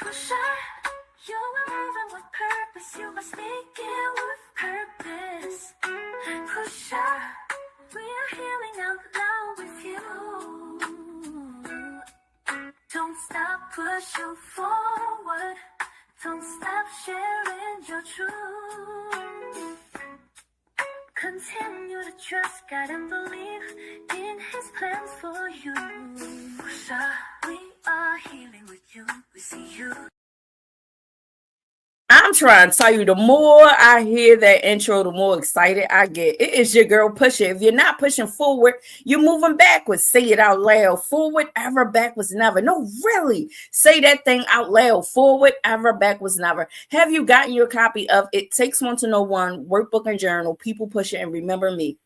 Pusher, you are moving with purpose. You are speaking with purpose. Pusher, we are healing out loud with you. Don't stop pushing forward. Don't stop sharing your truth. Continue to trust God and believe in His plans for you. Pusher, we are healing with you. We see you. I'm trying to tell you, the more I hear that intro, the more excited I get. It is your girl Pusher. If you're not pushing forward, you're moving backwards. Say it out loud. Forward, ever, backwards, never. No, really. Say that thing out loud. Forward, ever, backwards, never. Have you gotten your copy of It Takes One to Know One, Workbook and Journal, People Pusher, and Remember Me?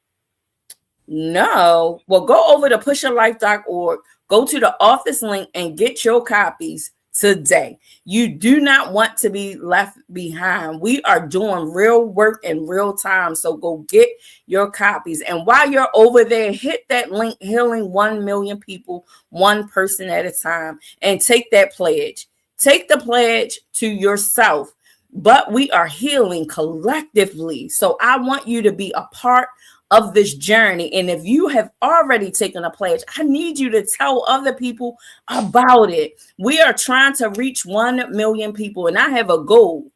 No. Well, go over to pusherlife.org, go to the office link, and get your copies today. You do not want to be left behind. We are doing real work in real time. So go get your copies. And while you're over there, hit that link, Healing 1 Million People, one person at a time, and take that pledge. Take the pledge to yourself. But we are healing collectively. So I want you to be a part of this journey. And if you have already taken a pledge, I need you to tell other people about it. We are trying to reach 1 million people, and I have a goal.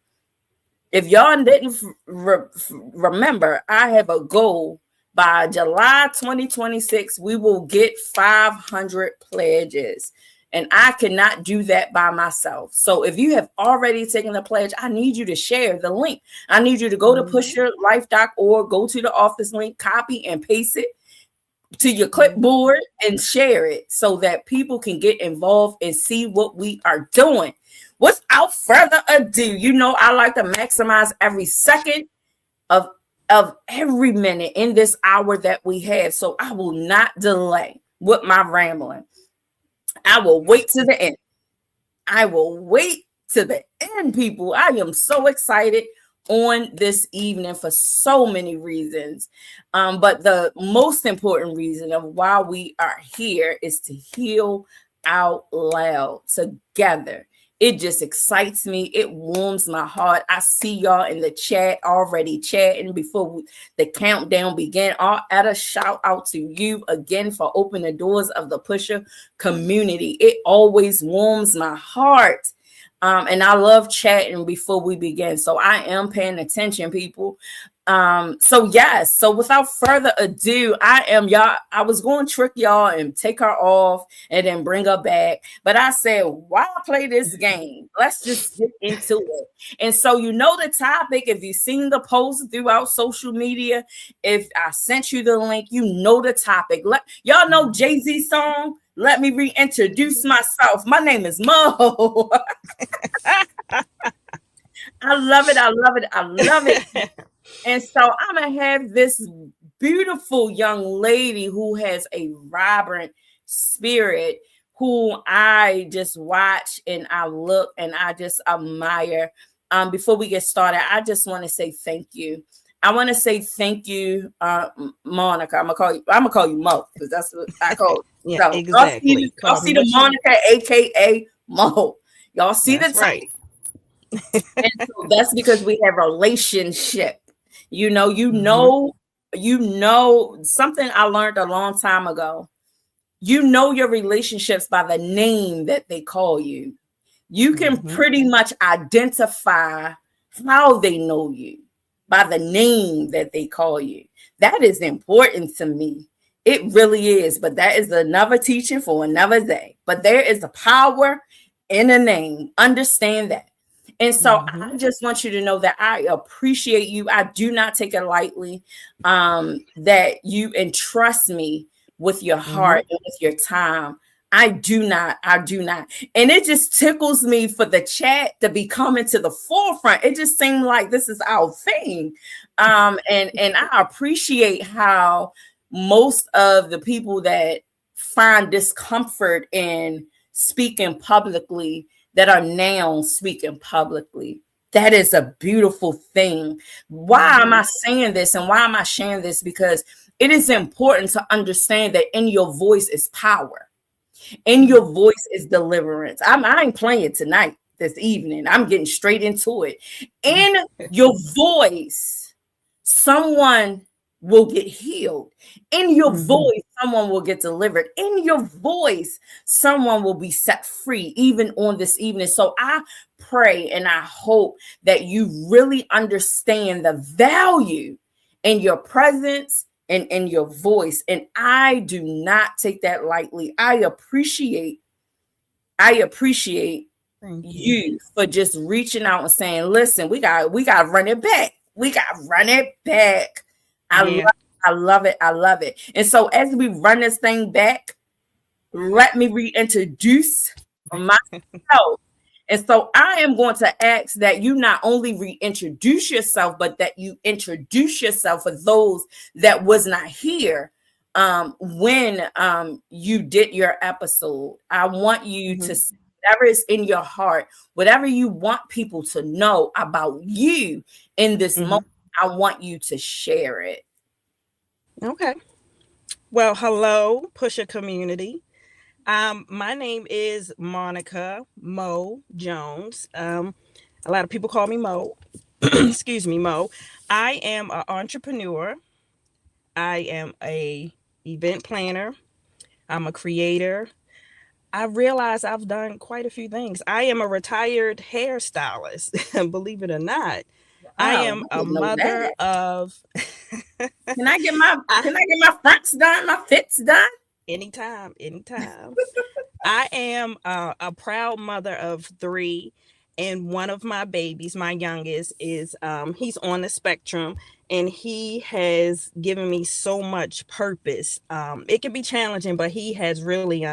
If y'all didn't remember, I have a goal. By July 2026, we will get 500 pledges. And I cannot do that by myself. So if you have already taken the pledge, I need you to share the link. I need you to go to pusherlife.org, go to the office link, copy and paste it to your clipboard and share it so that people can get involved and see what we are doing. Without further ado, you know I like to maximize every second of every minute in this hour that we have. So I will not delay with my rambling. I will wait to the end. I will wait to the end, people. I am so excited on this evening for so many reasons. But the most important reason of why we are here is to heal out loud together. It just excites me. It warms my heart. I see y'all in the chat already chatting before the countdown began. I'll add a shout out to you again for opening the doors of the Pusher community. It always warms my heart. And I love chatting before we begin. So I am paying attention, people. So yes, so without further ado, I was going to trick y'all and take her off and then bring her back. But I said, why play this game? Let's just get into it. And so you know the topic, if you've seen the post throughout social media, if I sent you the link, you know the topic. Y'all know Jay-Z song, Let Me Reintroduce Myself. My name is Mo. I love it. I love it. I love it. And so I'm going to have this beautiful young lady who has a vibrant spirit, who I just watch and I look and I just admire. Before we get started, I just want to say thank you. I want to say thank you, Monica. I'm gonna call you Mo, because that's what I call you. Yeah, so exactly. Y'all see the Monica, aka Mo. Y'all see that's the type. Right. And so that's because we have a relationship. You know something I learned a long time ago. You know your relationships by the name that they call you. You can pretty much identify how they know you by the name that they call you. That is important to me. It really is. But that is another teaching for another day. But there is a power in a name. Understand that. And so I just want you to know that I appreciate you. I do not take it lightly that you entrust me with your heart and with your time. I do not. And it just tickles me for the chat to be coming to the forefront. It just seemed like this is our thing. And I appreciate how most of the people that find discomfort in speaking publicly that are now speaking publicly. That is a beautiful thing. Why am I saying this and why am I sharing this? Because it is important to understand that in your voice is power. In your voice is deliverance. I ain't playing tonight. this evening. I'm getting straight into it. In your voice, someone will get healed. In your voice, someone will get delivered. In your voice, someone will be set free, even on this evening. So I pray and I hope that you really understand the value in your presence and in your voice. And I do not take that lightly. I appreciate Thank you. you for just reaching out and saying, listen, we got to run it back. We got to run it back. I love Yeah. I love it. I love it. And so as we run this thing back, let me reintroduce myself. And so I am going to ask that you not only reintroduce yourself, but that you introduce yourself for those that was not here when you did your episode. I want you to say whatever is in your heart, whatever you want people to know about you in this moment. I want you to share it. Okay. Well, hello, Pusher community. My name is Monica Mo Jones. A lot of people call me Mo. Excuse me, Mo. I am an entrepreneur. I am a event planner. I'm a creator. I realize I've done quite a few things. I am a retired hairstylist, believe it or not. I Oh, am I a didn't know mother that. of Can I get my I, can I get my fronts done, my fits done? anytime, anytime. I am a proud mother of three, and one of my babies, my youngest, is he's on the spectrum, and he has given me so much purpose. It can be challenging, but he has really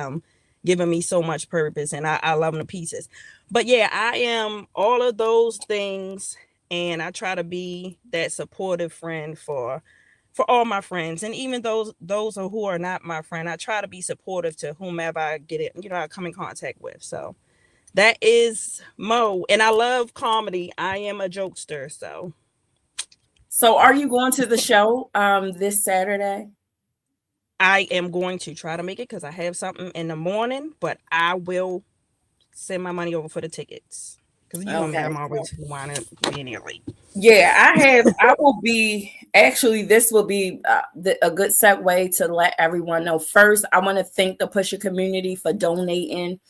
given me so much purpose, and I love him to pieces. But yeah, I am all of those things, and I try to be that supportive friend for all my friends, and even those who are not my friend. I try to be supportive to whomever I get it, I come in contact with. So that is Mo, and I love comedy. I am a jokester. So are you going to the show this Saturday? I am going to try to make it because I have something in the morning, but I will send my money over for the tickets, because you know me, Okay. I'm always wanting being late. Yeah, I will be actually, this will be a good segue to let everyone know. First, I want to thank the Pusher community for donating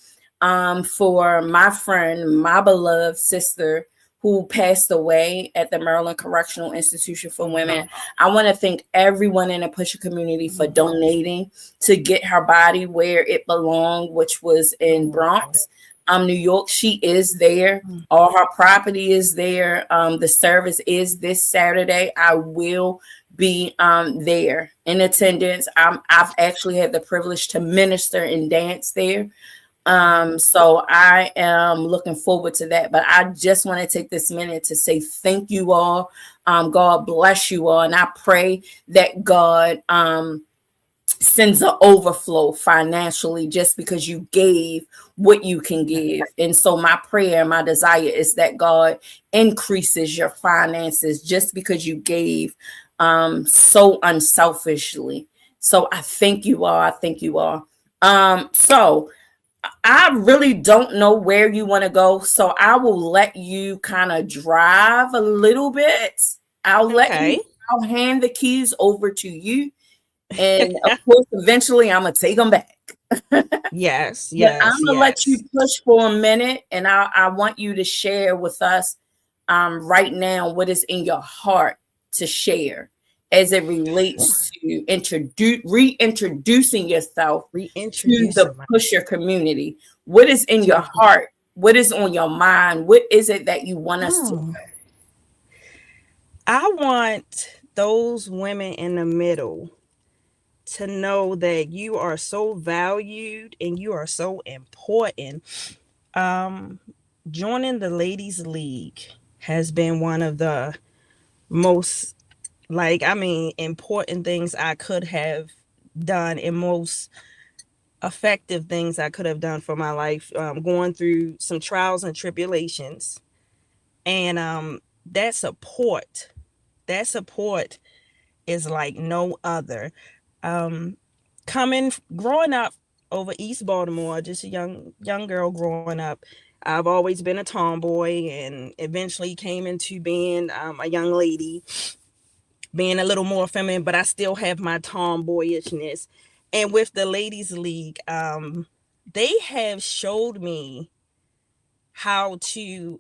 for my friend, my beloved sister who passed away at the Maryland Correctional Institution for Women. I want to thank everyone in the Pusher community for donating to get her body where it belonged, which was in Bronx, New York. She is there. All her property is there. The service is this Saturday. I will be there in attendance. I've actually had the privilege to minister and dance there. So I am looking forward to that. But I just want to take this minute to say thank you all. God bless you all. And I pray that God sends an overflow financially just because you gave what you can give. And so my prayer, my desire is that God increases your finances just because you gave so unselfishly. So I thank you all. I thank you all. So I really don't know where you want to go, so I will let you kind of drive a little bit. Okay. I'll hand the keys over to you. And of course, eventually I'm going to take them back. Yes, But I'm yes, going to let you yes. push for a minute, and I want you to share with us right now what is in your heart to share as it relates to reintroducing yourself to the Reintroducing my. pusher community. What is in your heart? What is on your mind? What is it that you want us to? Oh, I want those women in the middle to know that you are so valued and you are so important. Um, Joining the ladies' league has been one of the most, important things I could have done, and most effective things I could have done for my life. Going through some trials and tribulations, and that support is like no other. Um, growing up over East Baltimore, just a young girl growing up. I've always been a tomboy and eventually came into being a young lady, being a little more feminine, but I still have my tomboyishness. And with the Ladies League, they have showed me how to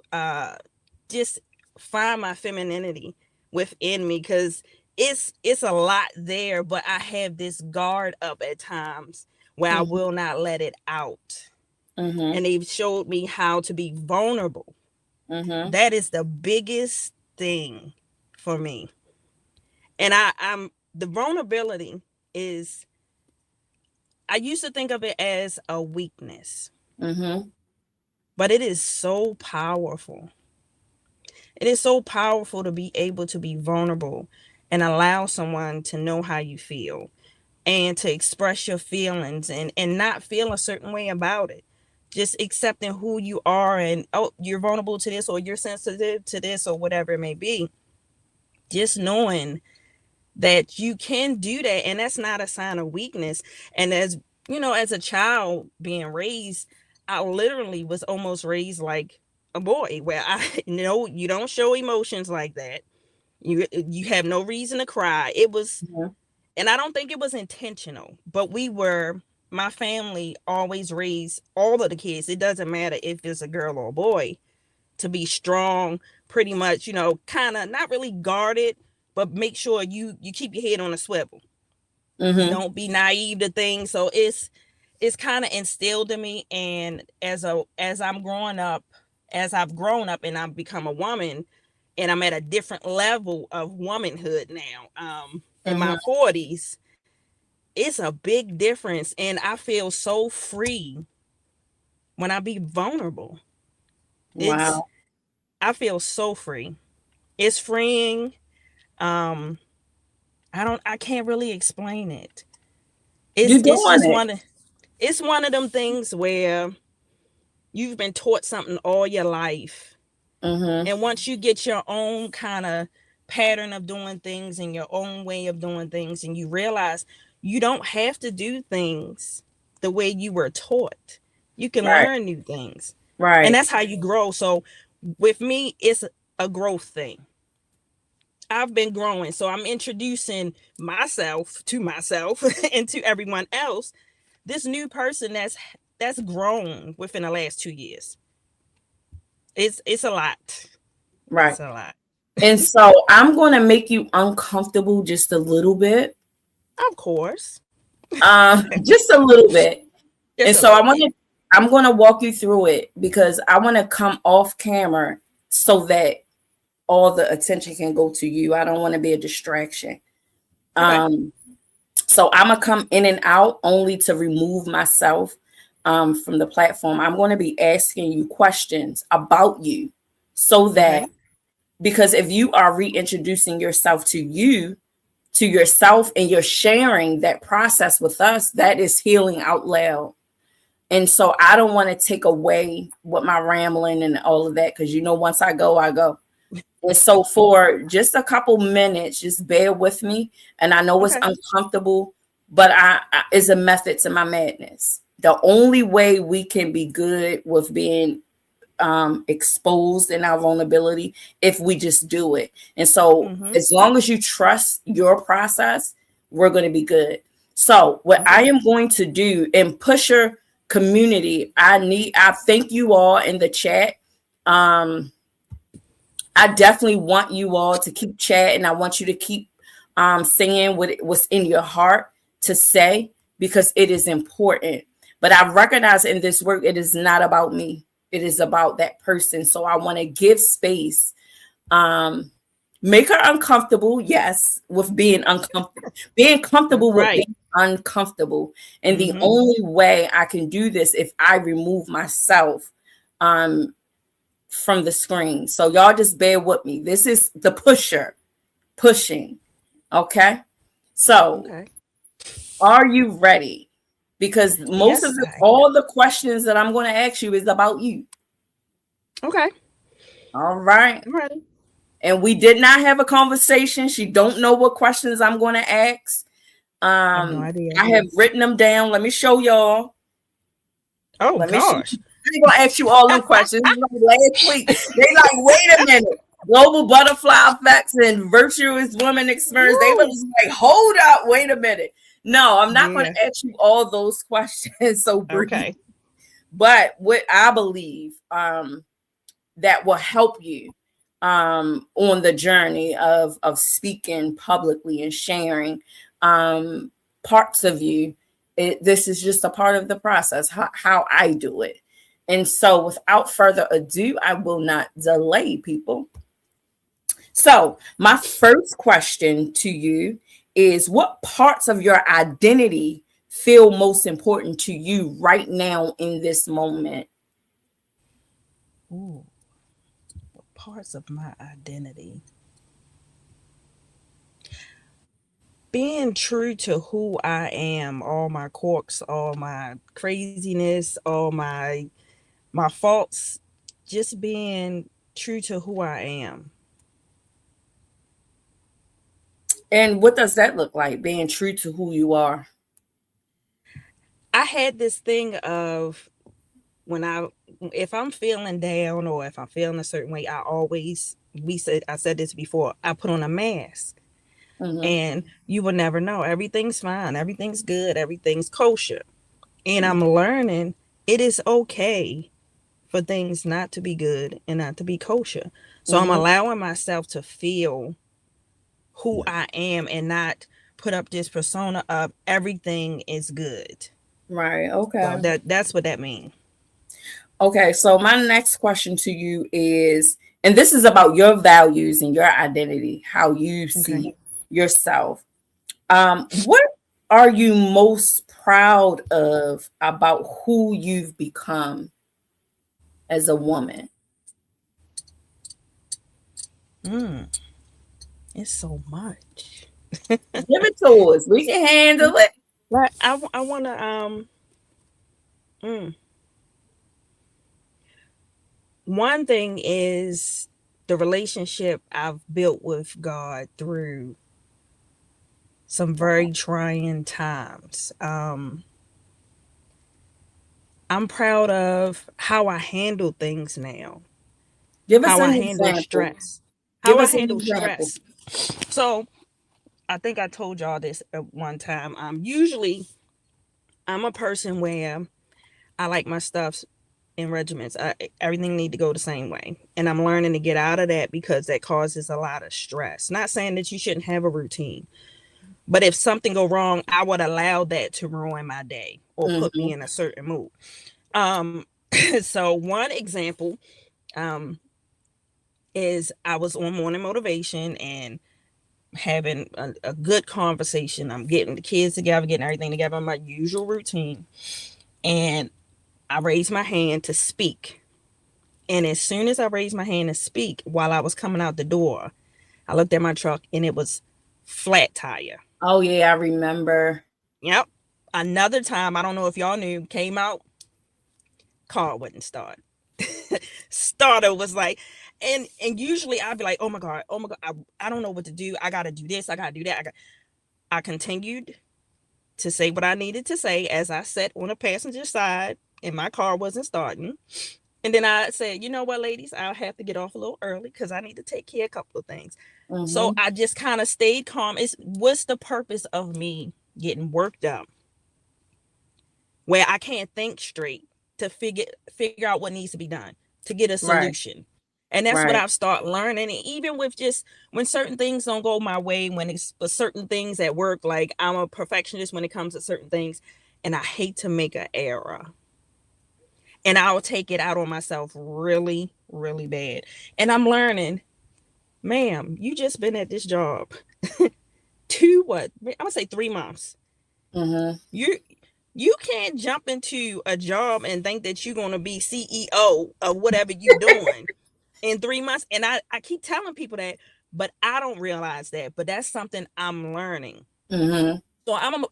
just find my femininity within me, because it's a lot there, but I have this guard up at times where I will not let it out. And they've showed me how to be vulnerable. That is the biggest thing for me. And I'm the vulnerability is, I used to think of it as a weakness, but it is so powerful. It is so powerful to be able to be vulnerable and allow someone to know how you feel and to express your feelings and not feel a certain way about it. Just accepting who you are and, oh, you're vulnerable to this, or you're sensitive to this, or whatever it may be. Just knowing that you can do that, and that's not a sign of weakness. And as you know, as a child being raised, I literally was almost raised like a boy, where I know you don't show emotions like that. You have no reason to cry. It was, and I don't think it was intentional, but my family always raised all of the kids. It doesn't matter if it's a girl or a boy, to be strong, pretty much, kind of not really guarded, but make sure you keep your head on a swivel. Don't be naive to things. So it's kind of instilled in me. And as I've grown up and I've become a woman, and I'm at a different level of womanhood now, in my 40s, it's a big difference. And I feel so free when I be vulnerable. Wow. I feel so free. It's freeing. I can't really explain it. You're It's doing just it. it's one of them things where you've been taught something all your life. And once you get your own kind of pattern of doing things and your own way of doing things, and you realize you don't have to do things the way you were taught. You can Right. learn new things. And Right. that's how you grow. So with me, it's a growth thing. I've been growing. So I'm introducing myself to myself and to everyone else. This new person that's grown within the last 2 years. It's a lot. Right. It's a lot. And so I'm going to make you uncomfortable just a little bit. Of course. Just a little bit. Just And a so little bit. I'm going to walk you through it, because I want to come off camera so that all the attention can go to you. I don't want to be a distraction. Okay. So I'm going to come in and out only to remove myself from the platform. I'm going to be asking you questions about you, so that, Okay. because if you are reintroducing yourself to yourself, and you're sharing that process with us, that is healing out loud. And so I don't want to take away with my rambling and all of that, because once I go, I go. And so for just a couple minutes, just bear with me. And I know it's Okay. uncomfortable, but I is a method to my madness. The only way we can be good with being exposed in our vulnerability, if we just do it. And so as long as you trust your process, we're going to be good. So what I am going to do in Pusher community, I thank you all in the chat. I definitely want you all to keep chatting. I want you to keep saying what's in your heart to say, because it is important. But I recognize in this work, it is not about me. It is about that person. So I want to give space, make her uncomfortable. Yes, with being uncomfortable, being comfortable with Right. being uncomfortable. And the only way I can do this if I remove myself from the screen. So y'all just bear with me. This is the pusher pushing. Okay. So are you ready? Because most of all the questions that I'm going to ask you is about you. Okay. All right. I'm ready. And we did not have a conversation. She don't know what questions I'm going to ask. I have no idea. I have written them down. Let me show y'all. Oh, gosh. ain't gonna ask you all them questions. Like last week, they like, wait a minute. Global butterfly effects and virtuous woman experience. They was like, hold up, wait a minute. No, I'm not going to ask you all those questions. So brief. Okay. But what I believe that will help you on the journey of speaking publicly and sharing parts of you. This is just a part of the process, how I do it. And so without further ado, I will not delay people. So my first question to you is, what parts of your identity feel most important to you right now in this moment? Ooh, what parts of my identity? Being true to who I am, all my quirks, all my craziness, all my faults, just being true to who I am. And what does that look like, being true to who you are? I had this thing of if I'm feeling down or if I'm feeling a certain way, I said this before, I put on a mask. Mm-hmm. And you will never know. Everything's fine. Everything's good. Everything's kosher. And I'm learning it is okay for things not to be good and not to be kosher. So I'm allowing myself to feel who I am and not put up this persona of everything is good. Right. Okay. So that's what that means. Okay. So my next question to you is, and this is about your values and your identity, how you see yourself. What are you most proud of about who you've become as a woman? It's so much. Give it to us. We can handle it. But I want to one thing is the relationship I've built with God through some very trying times. I'm proud of how I handle things now. Give us how an I handle example. stress. Give How I us an handle example. stress. So I think I told y'all this at one time. Usually I'm a person where I like my stuff in regiments. Everything need to go the same way. And I'm learning to get out of that because that causes a lot of stress. Not saying that you shouldn't have a routine, but if something go wrong, I would allow that to ruin my day or put me in a certain mood. So one example is I was on morning motivation and having a good conversation. I'm getting the kids together, getting everything together on my usual routine. And I raised my hand to speak. And as soon as I raised my hand to speak, while I was coming out the door, I looked at my truck and it was flat tire. Oh, yeah, I remember. Yep. Another time, I don't know if y'all knew, came out, car wouldn't start. Starter was like, and usually I'd be like, oh my God, I don't know what to do. I got to do this. I got to do that. I continued to say what I needed to say as I sat on the passenger side and my car wasn't starting. And then I said, you know what, ladies, I'll have to get off a little early because I need to take care of a couple of things. So I just kind of stayed calm. What's the purpose of me getting worked up where I can't think straight to figure out what needs to be done to get a solution? Right. And that's what I've started learning. And even with just when certain things don't go my way, when it's for certain things at work, like I'm a perfectionist when it comes to certain things, and I hate to make an error. And I'll take it out on myself really, really bad. And I'm learning, ma'am, you just been at this job 3 months. You can't jump into a job and think that you're going to be CEO of whatever you're doing in 3 months. And I keep telling people that, but I don't realize that. But that's something I'm learning. So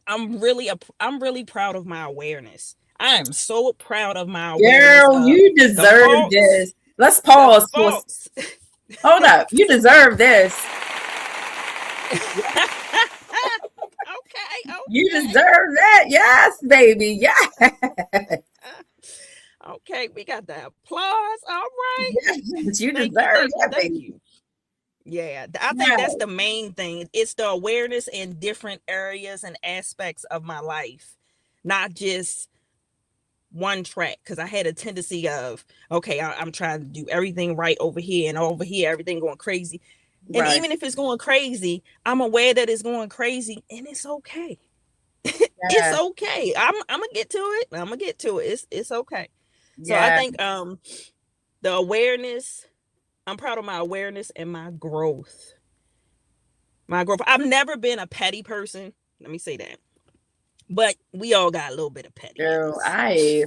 I'm really proud of my awareness. I am so proud of my awareness. Girl, you deserve this. Let's pause. Hold up. You deserve this. Okay. You deserve that. Yes, baby. Yeah. Okay, we got the applause. All right. Yes, you Thank you, deserve thank you, that, thank baby. you. Yeah, I think Yeah, that's the main thing. It's the awareness in different areas and aspects of my life, not just one track. Because I had a tendency of, okay, I'm trying to do everything right over here and over here, everything going crazy. And right. even if it's going crazy, I'm aware that it's going crazy, and it's okay. It's Yeah, okay. I'm gonna get to it. I'm gonna get to it. It's okay. So I yeah, think the awareness. I'm proud of my awareness and my growth. My growth. I've never been a petty person. Let me say that. But we all got a little bit of girl. pettiness.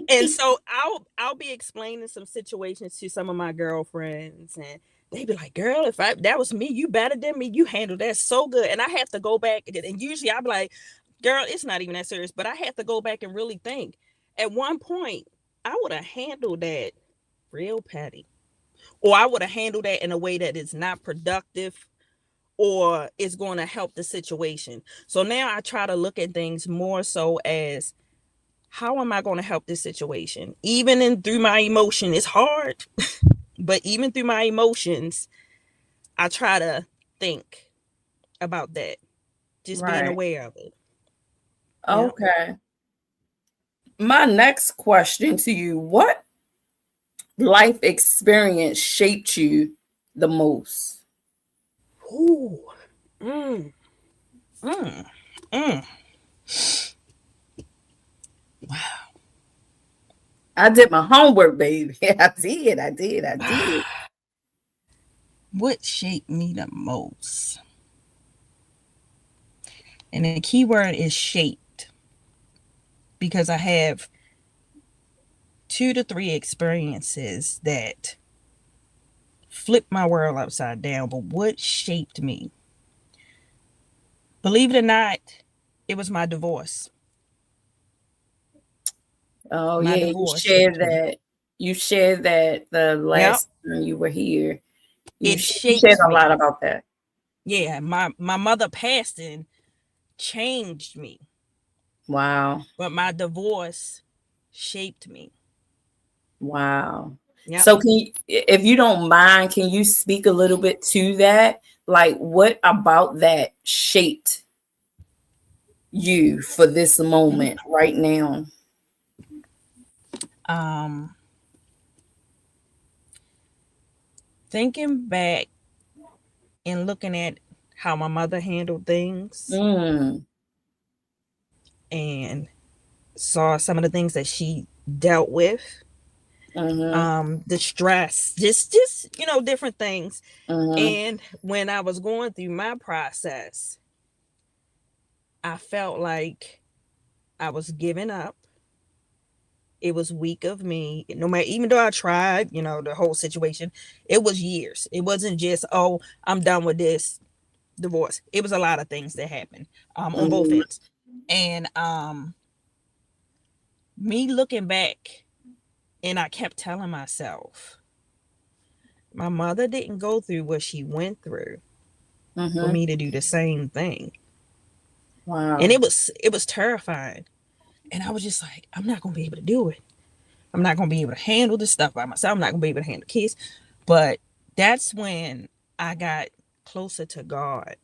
And so I'll be explaining some situations to some of my girlfriends, and they be like, "Girl, if that was me, you better than me. You handled that so good." And I have to go back, and usually I'll be like, "Girl, it's not even that serious." But I have to go back and really think. At one point, I would have handled that real petty, or I would have handled that in a way that is not productive or is going to help the situation. So now I try to look at things more so as, how am I going to help this situation? Even in through my emotion, it's hard, but even through my emotions, I try to think about that, just being Right. aware of it. Yeah. Okay. My next question to you: what life experience shaped you the most? Ooh. Mm, mm, mm. I did my homework, baby. I did. I did. I did. What shaped me the most? And the key word is shaped, because I have 2 to 3 experiences that flipped my world upside down. But what shaped me? Believe it or not, it was my divorce. Oh My yeah, you divorce shared shaped me. that. You shared that the Yep. last time you were here. It You shared shaped a lot me. about that. Yeah, my mother passing changed me, Wow. but my divorce shaped me. Wow. Yep. So can you, if you don't mind, can you speak a little bit to that? Like what about that shaped you for this moment right now? Um, Thinking back and looking at how my mother handled things, Mm, and saw some of the things that she dealt with, mm-hmm, the stress, just different things. mm-hmm, And when I was going through my process, I felt like I was giving up. It was weak of me. No matter, even though I tried, the whole situation, it was years. It wasn't just, oh, I'm done with this divorce. It was a lot of things that happened on both mm-hmm. ends. And me looking back, and I kept telling myself, my mother didn't go through what she went through for Mm-hmm. me to do the same thing. And Wow. it was terrifying. And I was just like, I'm not gonna be able to do it. I'm not gonna be able to handle this stuff by myself. I'm not gonna be able to handle kids. But that's when I got closer to God.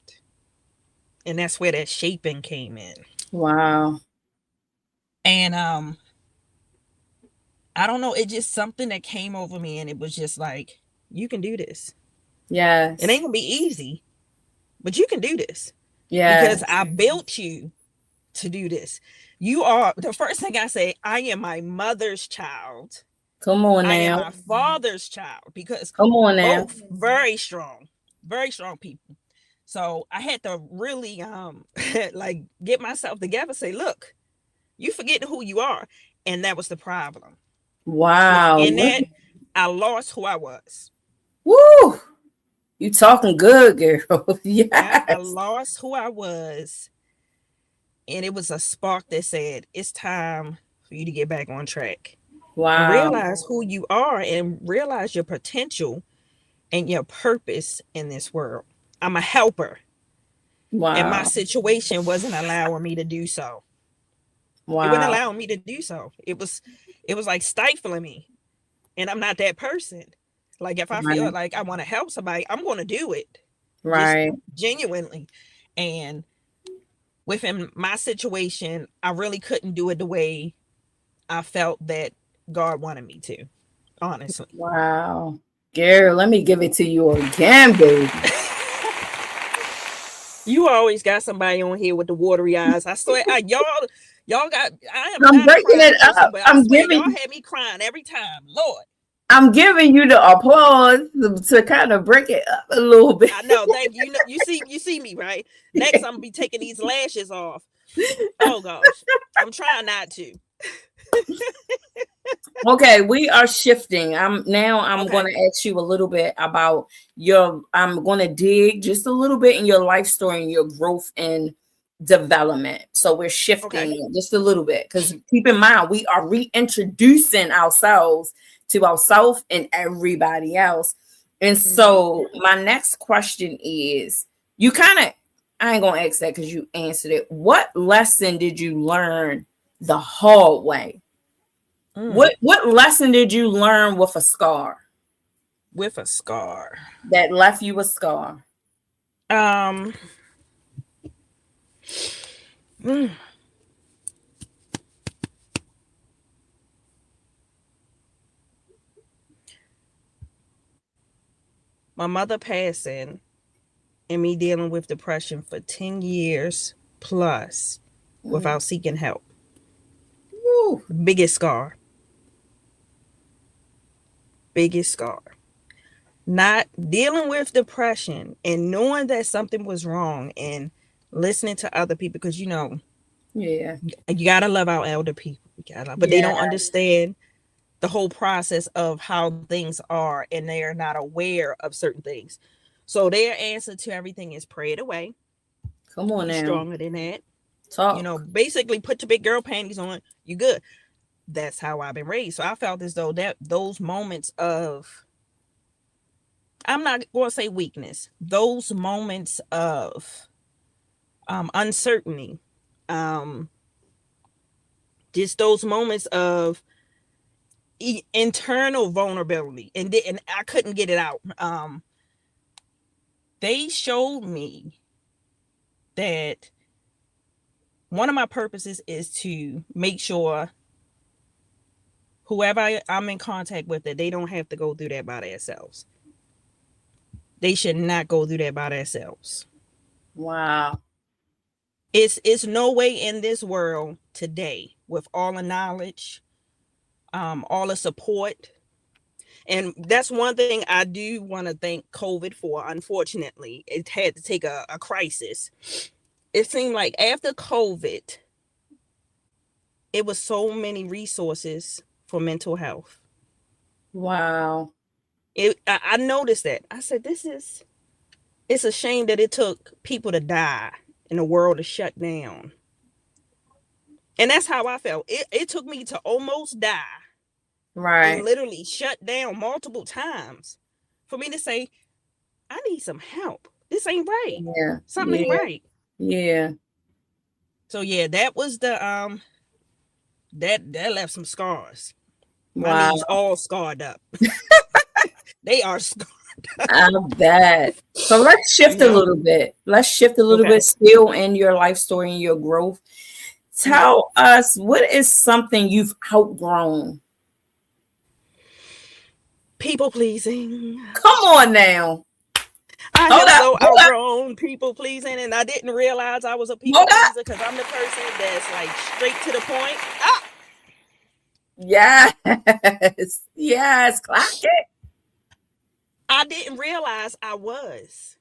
And that's where that shaping came in. Wow. And I don't know, it just something that came over me, and it was just like, you can do this. It Yes. ain't gonna be easy, but you can do this, because Yes. I built you to do this. You are the first thing I say, I am my mother's child. Come on I am now. my father's child, because Come on now. both very strong people. So I had to really like get myself together, say, look, you forgetting who you are. And that was the problem. Wow. In that, I lost who I was. Woo! You talking good, girl. Yeah, I Yes. lost who I was. And it was a spark that said, it's time for you to get back on track and Wow. realize who you are and realize your potential and your purpose in this world. I'm a helper, and my Wow. situation wasn't allowing me to do so. It wasn't Wow. allowing me to do so. it was like stifling me. And I'm not that person. Like if I feel Right. like I want to help somebody, I'm going to do it just Right. genuinely. And within my situation, I really couldn't do it the way I felt that God wanted me to, honestly. Wow. Gary, let me give it to you again, baby. You always got somebody on here with the watery eyes. I swear, y'all got. I am I'm not a breaking crying it person, up. but I swear y'all had me crying every time. Lord, I'm giving you the applause to kind of break it up a little bit. I know. Thank you. You know, you see me right. Next, I'm gonna be taking these lashes off. Oh gosh, I'm trying not to. Okay, we are shifting. I'm going Okay. to ask you a little bit about your I'm going to dig just a little bit in your life story and your growth and development. So we're Okay. shifting just a little bit cuz keep in mind we are reintroducing ourselves to ourselves and everybody else. And Mm-hmm. so my next question is you kind of I ain't going to ask that cuz you answered it. What lesson did you learn the hard way? Mm. What lesson did you learn with a scar With a scar. that left you a scar? Um. mm, my mother passing and me dealing with depression for 10 years plus Mm. without seeking help. Woo. Biggest scar. Biggest scar. Not dealing with depression and knowing that something was wrong and listening to other people because Yeah. you gotta love our elder people. But they Yeah. don't understand the whole process of how things are and they are not aware of certain things. So their answer to everything is pray it away. Come on You now. stronger than that. Talk. Basically put your big girl panties on, you good. That's how I've been raised. So I felt as though that those moments of, I'm not going to say weakness, those moments of uncertainty, um, just those moments of internal vulnerability, and I couldn't get it out. They showed me that one of my purposes is to make sure whoever I'm in contact with that they don't have to go through that by themselves. They should not go through that by themselves. Wow. It's no way in this world today with all the knowledge, all the support. And that's one thing I do want to thank COVID for. Unfortunately, it had to take a crisis. It seemed like after COVID, it was so many resources for mental health. Wow. I noticed that. I said, it's a shame that it took people to die and the world to shut down. And that's how I felt. It took me to almost die and Right. literally shut down multiple times for me to say, I need some help. This ain't right. Yeah. Something ain't Yeah. right. Yeah. So yeah, that was the that left some scars. My Wow. knees all scarred up. They are scarred. I bet. So let's shift a Yep. little bit. Let's shift a little bit Okay. still in your life story and your growth. Mm-hmm. Tell us what is something you've outgrown? People pleasing. Come on now. I Hold have up. so Hold up. outgrown people pleasing, and I didn't realize I was a people Hold up. pleaser because I'm the person that's like straight to the point. Ah, Yes. Yes. Clock it. I didn't realize I was.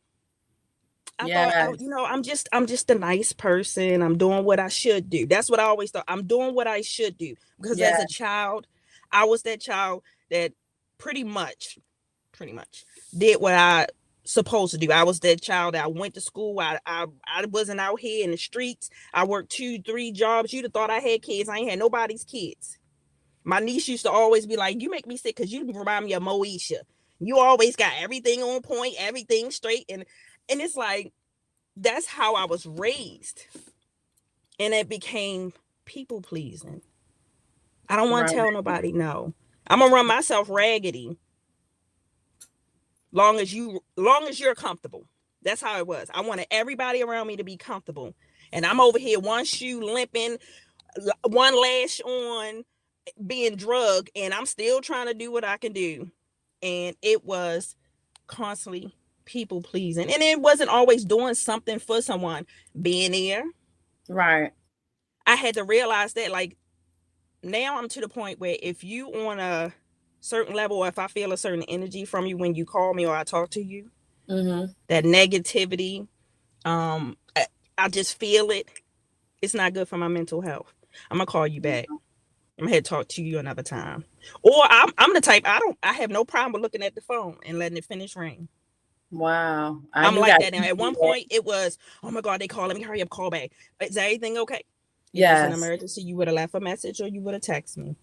I thought, Yes. I'm just a nice person. I'm doing what I should do. That's what I always thought. I'm doing what I should do because as a Yes. child, I was that child that pretty much, pretty much did what I supposed to do. I was that child that I went to school. I wasn't out here in the streets. I worked 2, 3 jobs. You'd have thought I had kids. I ain't had nobody's kids. My niece used to always be like, "You make me sick because you remind me of Moesha. You always got everything on point, everything straight." And it's like that's how I was raised. And it became people pleasing. I don't want to Right. tell nobody no. I'm gonna run myself raggedy long as you're comfortable. That's how it was. I wanted everybody around me to be comfortable. And I'm over here, one shoe limping, one lash on, being drugged, and I'm still trying to do what I can do. And it was constantly people pleasing. And it wasn't always doing something for someone. Being there. Right. I had to realize that, like, now I'm to the point where if you on a certain level, or if I feel a certain energy from you when you call me or I talk to you, Mm-hmm. that negativity, I just feel it. It's not good for my mental health. I'm gonna call you back. I'm gonna talk to you another time. Or I'm the type, I have no problem with looking at the phone and letting it finish ring. Wow. I'm You like got that now. At one point, it was, oh my God, they calling me. Hurry up, call back. Is everything okay? If it's an yes. emergency, you would have left a message or you would have texted me.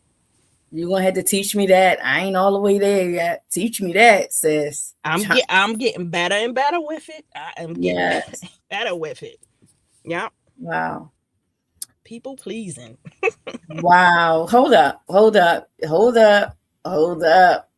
You're gonna have to teach me that. I ain't all the way there yet. Teach me that, sis. I'm getting better and better with it. I am getting Yes. better with it. Yeah. Wow. People pleasing. Wow. Hold up. Hold up. Hold up. Hold up.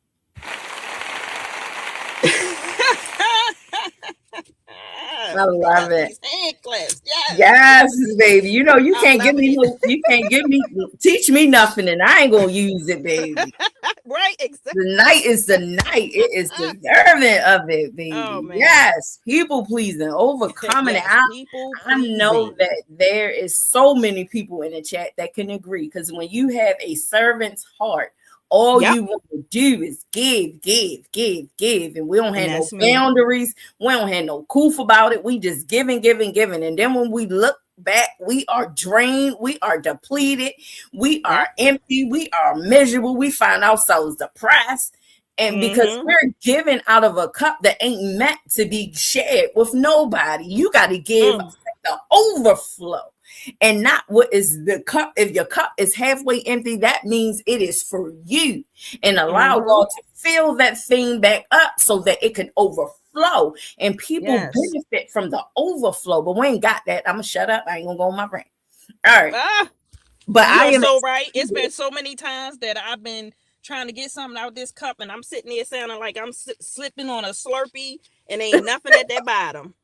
I love it. These hand claps. Yes. Yes, baby. You know I'm loving it. you can't give me teach me nothing and I ain't gonna use it, baby. Right, exactly. The night is the night. It is deserving of it, Oh baby. man. Yes, people pleasing, overcoming Yes, it. people I know pleasing. that there is so many people in the chat that can agree because when you have a servant's heart, all Yep. you want to do is give, give, give, give, and we don't And have no that's me. boundaries. We don't have no coof about it. We just giving, giving, giving, and then when we look back, we are drained, we are depleted, we are Yep. empty, we are miserable. We find ourselves depressed. And because Mm-hmm. we're giving out of a cup that ain't meant to be shared with nobody, you got to give the overflow and not what is the cup. If your cup is halfway empty, that means it is for you. And allow Mm-hmm. God to fill that thing back up so that it can overflow. And people Yes. benefit from the overflow. But we ain't got that. I'm gonna shut up. I ain't gonna go on my brain. All right. Ah, But I you're am so right. It's excited. been so many times that I've been trying to get something out of this cup, and I'm sitting there sounding like I'm slipping on a Slurpee, and ain't nothing at that bottom.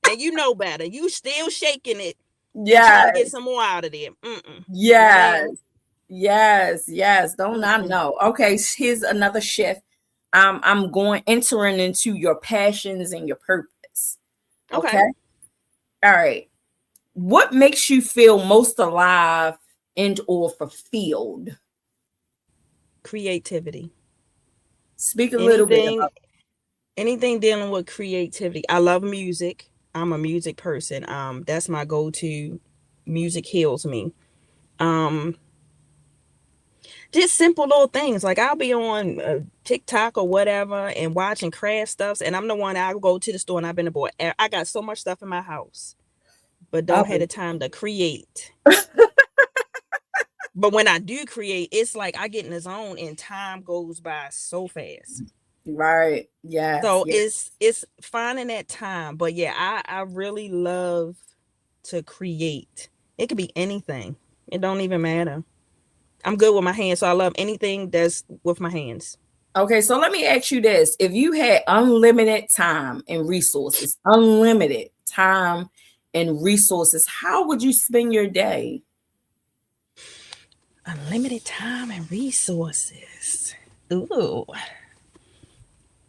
And you know better. You still shaking it and trying to get Yes. some more out of there. No, Yes. ma'am. Yes. Yes. Don't I Mm-mm. know? Okay. Here's another shift. I'm going entering into your passions and your purpose. Okay. Okay. All right. What makes you feel most alive and or fulfilled? Creativity. Speak a little bit Anything, about. anything dealing with creativity. I love music. I'm a music person. That's my go-to. Music heals me. Um, just simple little things. Like I'll be on TikTok or whatever and watching craft stuffs, and I'm the one I'll go to the store and I've been a boy. I got so much stuff in my house, but don't have the time to create. But when I do create, it's like I get in the zone and time goes by so fast. Right. Yes. So Yes. it's finding that time. But yeah, I really love to create. It could be anything. It don't even matter. I'm good with my hands, so I love anything that's with my hands. Okay, so let me ask you this. If you had unlimited time and resources, how would you spend your day? Unlimited time and resources. Ooh.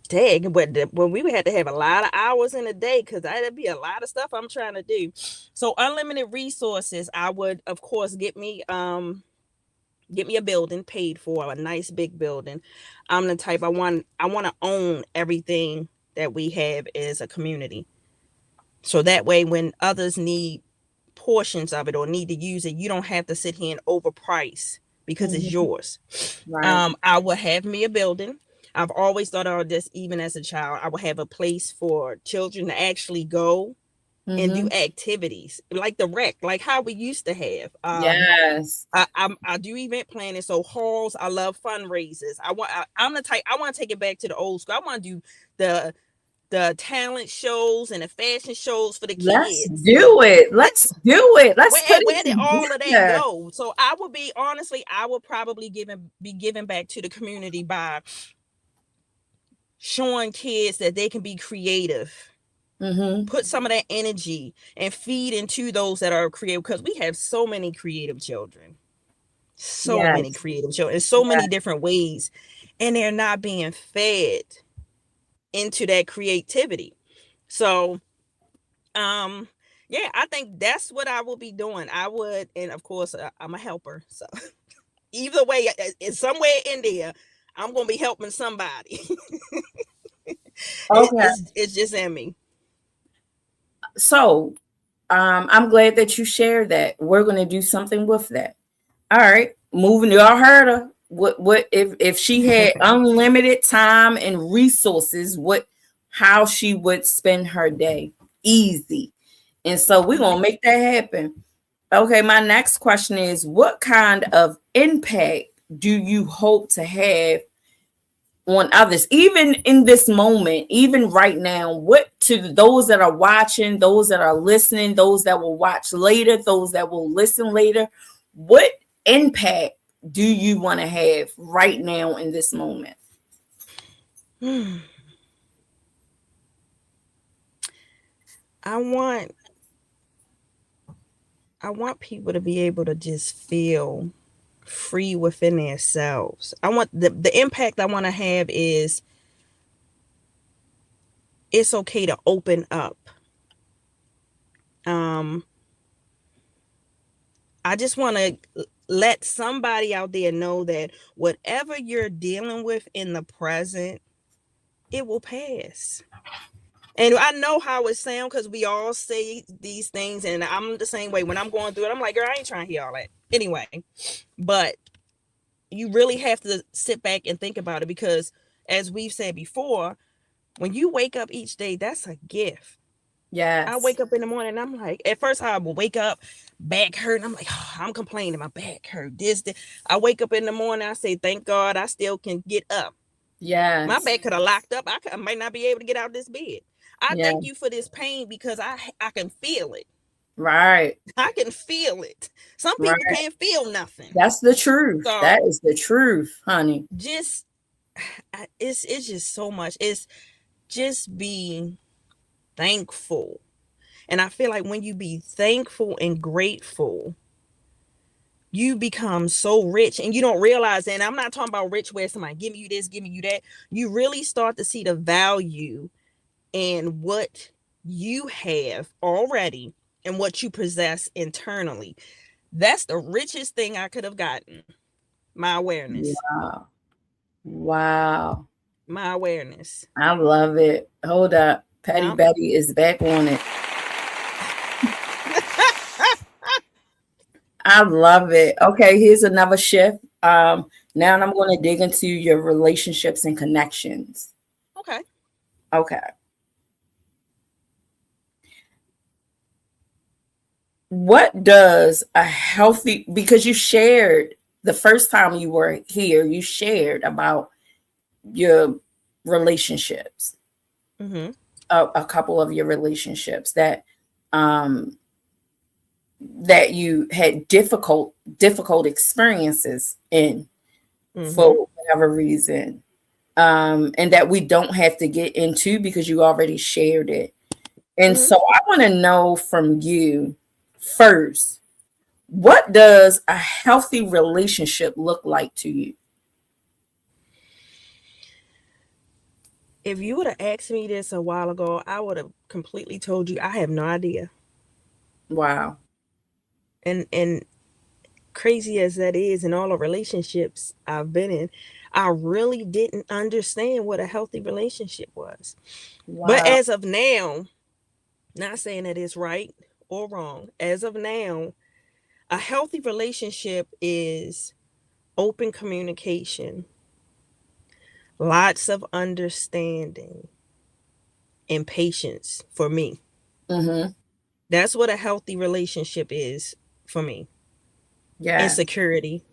Dang, but when we would have to have a lot of hours in a day because that'd be a lot of stuff I'm trying to do. So unlimited resources, I would of course get me a building paid for, a nice big building. I'm the type I want to own everything that we have as a community. So that way when others need portions of it or need to use it, you don't have to sit here and overprice because it's Mhm. yours. Right. I will have me a building. I've always thought of this even as a child. I will have a place for children to actually go and do Hmm. activities like the rec, like how we used to have. Yes. I do event planning, so halls. I love fundraisers. I'm the type I want to take it back to the old school. I want to do the the talent shows and the fashion shows for the Let's kids. do it. Let's do it. Let's put Where it did all of that together. go? So I would be honestly, I would probably be giving back to the community by showing kids that they can be creative. Mm-hmm. Put some of that energy and feed into those that are creative, because we have so many creative children. So many Yes. creative children in so many different ways, and they're not being fed into that creativity. So yeah, I think that's what I will be doing. I would, and of course I'm a helper, so either way, it's somewhere in there I'm gonna be helping somebody. Okay. It's just in me. So I'm glad that you shared that. We're gonna do something with that. All right. Moving, y'all heard her. What if she had unlimited time and resources, what how she would spend her day? Easy. And so we're gonna make that happen. Okay, my next question is, what kind of impact do you hope to have on others, even in this moment, even right now? What, to those that are watching, those that are listening, those that will watch later, those that will listen later, what impact do you want to have right now in this moment? I want people to be able to just feel free within themselves. I want the impact I want to have is it's okay to open up. I just want to let somebody out there know that whatever you're dealing with in the present, it will pass. And I know how it sounds, because we all say these things, and I'm the same way. When I'm going through it, I'm like, girl, I ain't trying to hear all that. Anyway, but you really have to sit back and think about it, because as we've said before, when you wake up each day, that's a gift. I Yes. wake up in the morning and I'm like, at first I will wake up, back hurt. I'm like, oh, I'm complaining, my back hurt. This. I wake up in the morning, I say, thank God I still can get up. My Yes. back could have locked up. I might not be able to get out of this bed. I Yeah. thank you for this pain, because I can feel it. Right. I can feel it. Some people Right. can't feel nothing. That's the truth. That So is the truth, honey. just it's just so much. It's just being thankful. And I feel like when you be thankful and grateful, you become so rich, and you don't realize that. And I'm not talking about rich where somebody give me you this, give me you that. You really start to see the value in what you have already and what you possess internally. That's the richest thing I could have gotten. My awareness. Wow. Wow. My awareness. I love it. Hold up. Patty Yeah. Betty is back on it. I love it. Okay, here's another shift. Now I'm going to dig into your relationships and connections. Okay. Okay. What does a healthy, because you shared the first time you were here, you shared about your relationships, Mm-hmm. a couple of your relationships um that you had difficult experiences in, Mm-hmm. for whatever reason, and that we don't have to get into because you already shared it. And Mm-hmm. so I want to know from you first, what does a healthy relationship look like to you? If you would have asked me this a while ago, I would have completely told you I have no idea. Wow. And crazy as that is, in all the relationships I've been in, I really didn't understand what a healthy relationship was. But Wow. as of now, not saying that it's right or wrong, as of now, a healthy relationship is open communication, lots of understanding, and patience for me. Mm-hmm. That's what a healthy relationship is for me. And Yeah. security.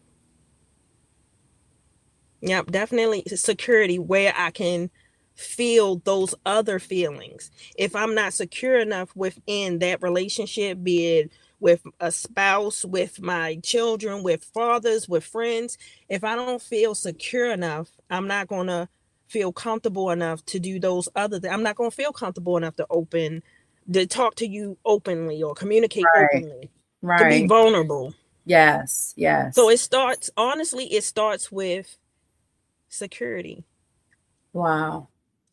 Yep, definitely security, where I can feel those other feelings. If I'm not secure enough within that relationship, be it with a spouse, with my children, with fathers, with friends, if I don't feel secure enough, I'm not going to feel comfortable enough to do those other things. I'm not going to feel comfortable enough to talk to you openly or communicate Right. openly, to be Right. vulnerable. Yes. So Yes. it starts with security, Wow.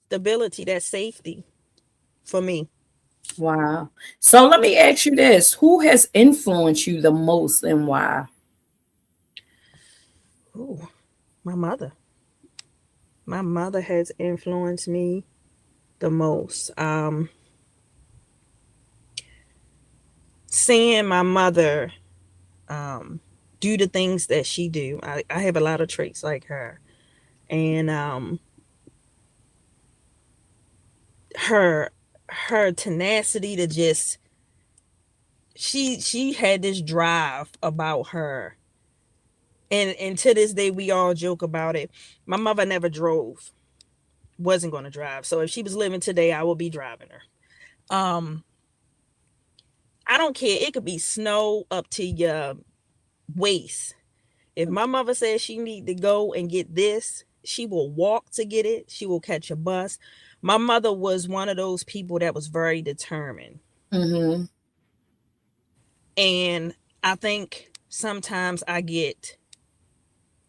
stability, that safety for me. Wow. So let me ask you this. Who has influenced you the most and why? Ooh, my mother. My mother has influenced me the most. Seeing my mother do the things that she do. I have a lot of traits like her. And her tenacity to just she had this drive about her. And to this day we all joke about it. My mother never drove, wasn't going to drive. So if she was living today, I would be driving her. I don't care. It could be snow up to your waist. If my mother says she need to go and get this, she will walk to get it. She will catch a bus. My mother was one of those people that was very determined. Mm-hmm. And I think sometimes I get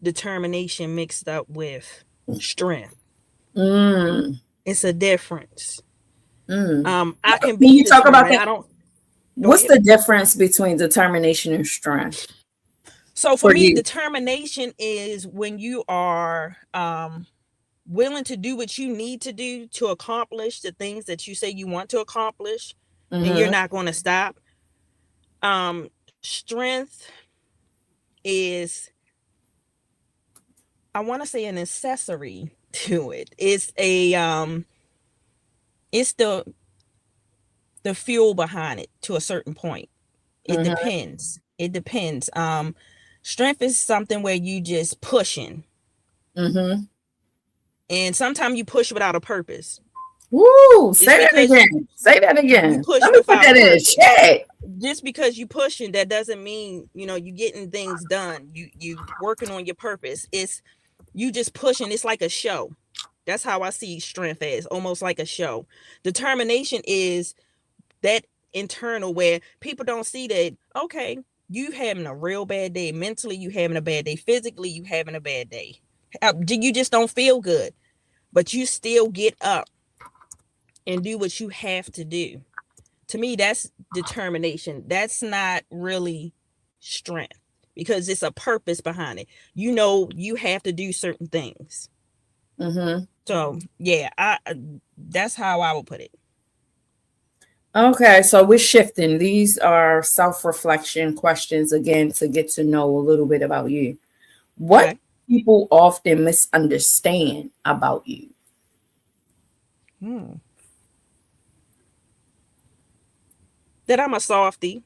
determination mixed up with strength. Mm. It's a difference. Mm. I can Can be you talk about determined. that? I don't Go What's ahead. the difference between determination and strength So for for me, you? determination is when you are willing to do what you need to do to accomplish the things that you say you want to accomplish, and you're Mm-hmm. not going to stop. Strength is, I want to say, an accessory to it. It's the fuel behind it to a certain point. It Mm-hmm. depends. It depends. Strength is something where you just pushing, Mm-hmm. and sometimes you push without a purpose. Woo! Just Say that because again. Say that you again. push Let me put without a that in the purpose. chat. Just because you pushing, that doesn't mean you getting things done. You working on your purpose. It's you just pushing. It's like a show. That's how I see strength as, almost like a show. Determination is that internal, where people don't see that, okay, you having a real bad day mentally, you having a bad day physically, you having a bad day, you just don't feel good, but you still get up and do what you have to do. To me, that's determination. That's not really strength, because it's a purpose behind it. You have to do certain things. Mm-hmm. So yeah, I that's how I would put it. Okay, so we're shifting. These are self-reflection questions again to get to know a little bit about you. What Okay. people often misunderstand about you? Hmm. That I'm a softie.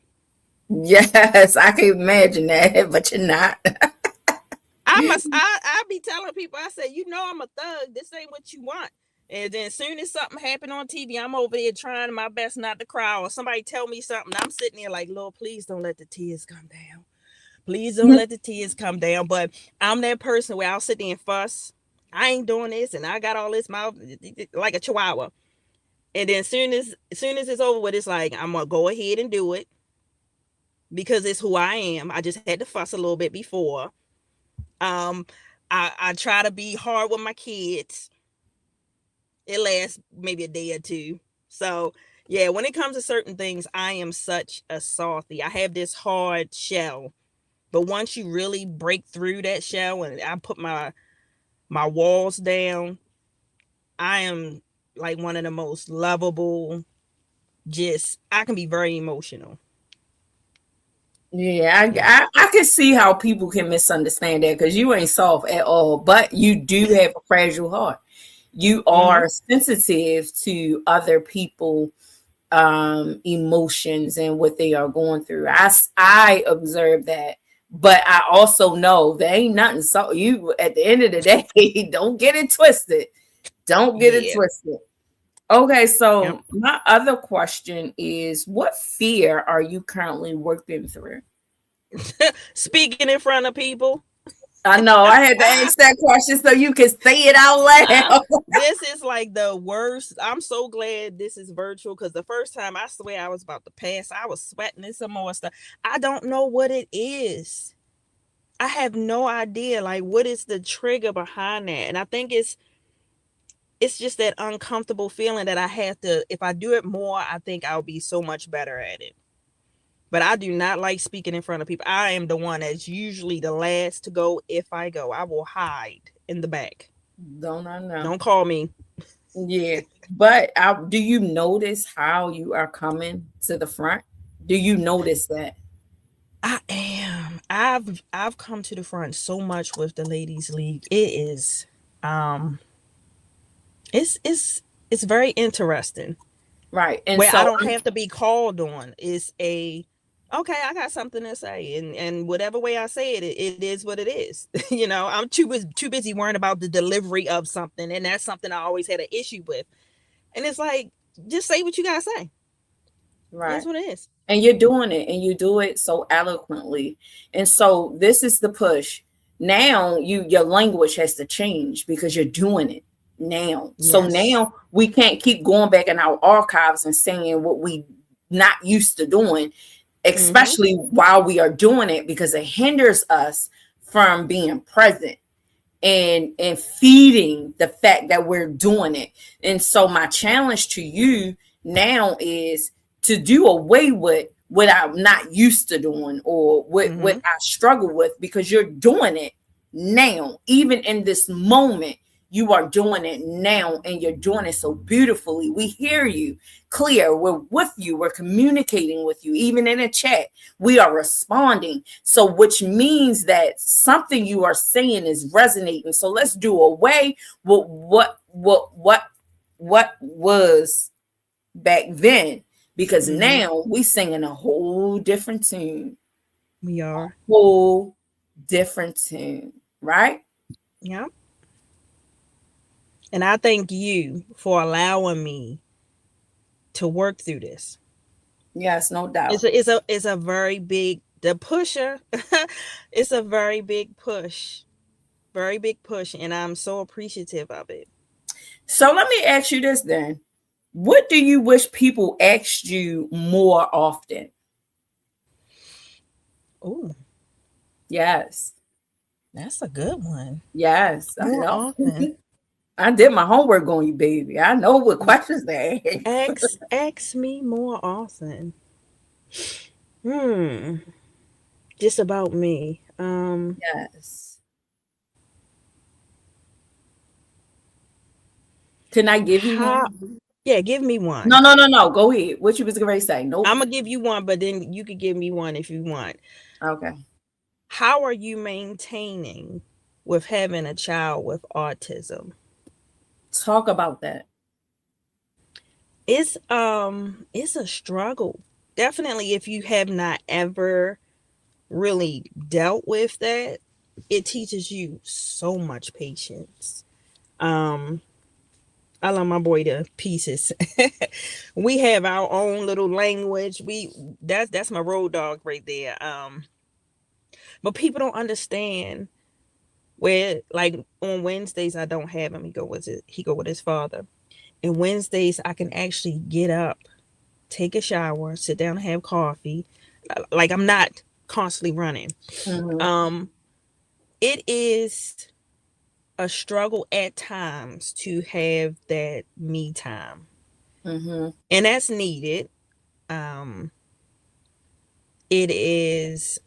Yes, I can imagine that, but you're not. I be telling people, I say, I'm a thug. This ain't what you want. And then as soon as something happened on TV, I'm over there trying my best not to cry, or somebody tell me something, I'm sitting there like, Lord, please don't let the tears come down. Please don't let the tears come down. But I'm that person where I'll sit there and fuss. I ain't doing this, and I got all this mouth like a chihuahua. And then as soon as it's over with, it's like I'm gonna go ahead and do it because it's who I am. I just had to fuss a little bit before. Um, I try to be hard with my kids. It lasts maybe a day or two. So yeah, when it comes to certain things, I am such a softy. I have this hard shell, but once you really break through that shell and I put my walls down, I am like one of the most lovable. Just I can be very emotional. Yeah, Yeah. I can see how people can misunderstand that because you ain't soft at all, but you do have a fragile heart. You Mm-hmm. are sensitive to other people emotions and what they are going through. I observe that, but I also know there ain't nothing. So you at the end of the day, don't get it twisted. Don't get it Yeah. twisted. Okay, Yep. so my other question is, what fear are you currently working through? Speaking in front of people. I know I had to ask that question so you can say it out Uh, loud. this is like the worst. I'm so glad this is virtual because the first time I swear I was about to pass, I was sweating and some more stuff. I don't know what it is. I have no idea. Like, what is the trigger behind that? And I think it's just that uncomfortable feeling that I have to. If I do it more, I think I'll be so much better at it. But I do not like speaking in front of people. I am the one that's usually the last to go. If I go, I will hide in the back. Don't I know? Don't call me. Yeah, but do you notice how you are coming to the front? Do you notice that? I am. I've come to the front so much with the ladies league. It is um it's very interesting. Right. And Where I so don't have to be called on. It's a okay, I got something to say, and whatever way I say it, it is what it is. I'm too busy worrying about the delivery of something, and that's something I always had an issue with. And it's like, just say what you gotta say. right. That's what it is. And you're doing it and you do it so eloquently. And so this is the push. Now your language has to change because you're doing it now. So Yes. now we can't keep going back in our archives and saying what we not used to doing, Mm-hmm. especially while we are doing it, because it hinders us from being present and feeding the fact that we're doing it. And so my challenge to you now is to do away with what I'm not used to doing or what Mm-hmm. I struggle with, because you're doing it now. Even in this moment, you are doing it now and you're doing it so beautifully. We hear you clear. We're with you. We're communicating with you. Even in a chat, we are responding. So, which means that something you are saying is resonating. So let's do away with what was back then, because Mm-hmm. now we singing a whole different tune, We are. whole different tune, right? Yeah. And I thank you for allowing me to work through this. Yes, no It's doubt. a very big the pusher. It's a very big push, and I'm so appreciative of it. So let me ask you this then. What do you wish people asked you more often? Oh, Yes. that's a good one. Yes, I More know. often, I did my homework on you, baby. I know what questions they ask. ask me more often. Hmm, just about me. Yes. Can I give you How? one? Yeah, give me No, one. no, no, no. Go ahead. What you was going to say? I'm Nope. gonna give you one, but then you could give me one if you want. Okay. How are you maintaining with having a child with autism? Talk about that. It's a struggle. Definitely if you have not ever really dealt with that, it teaches you so much patience. Um I love my boy to pieces. We have our own little language. That's my road dog right there. But people don't understand where, like, on Wednesdays I don't have him. He go with his father. And Wednesdays I can actually get up, take a shower, sit down and have coffee. Like, I'm not constantly running. Mm-hmm. Um, it is a struggle at times to have that me time. Mm-hmm. And that's needed. Um, it is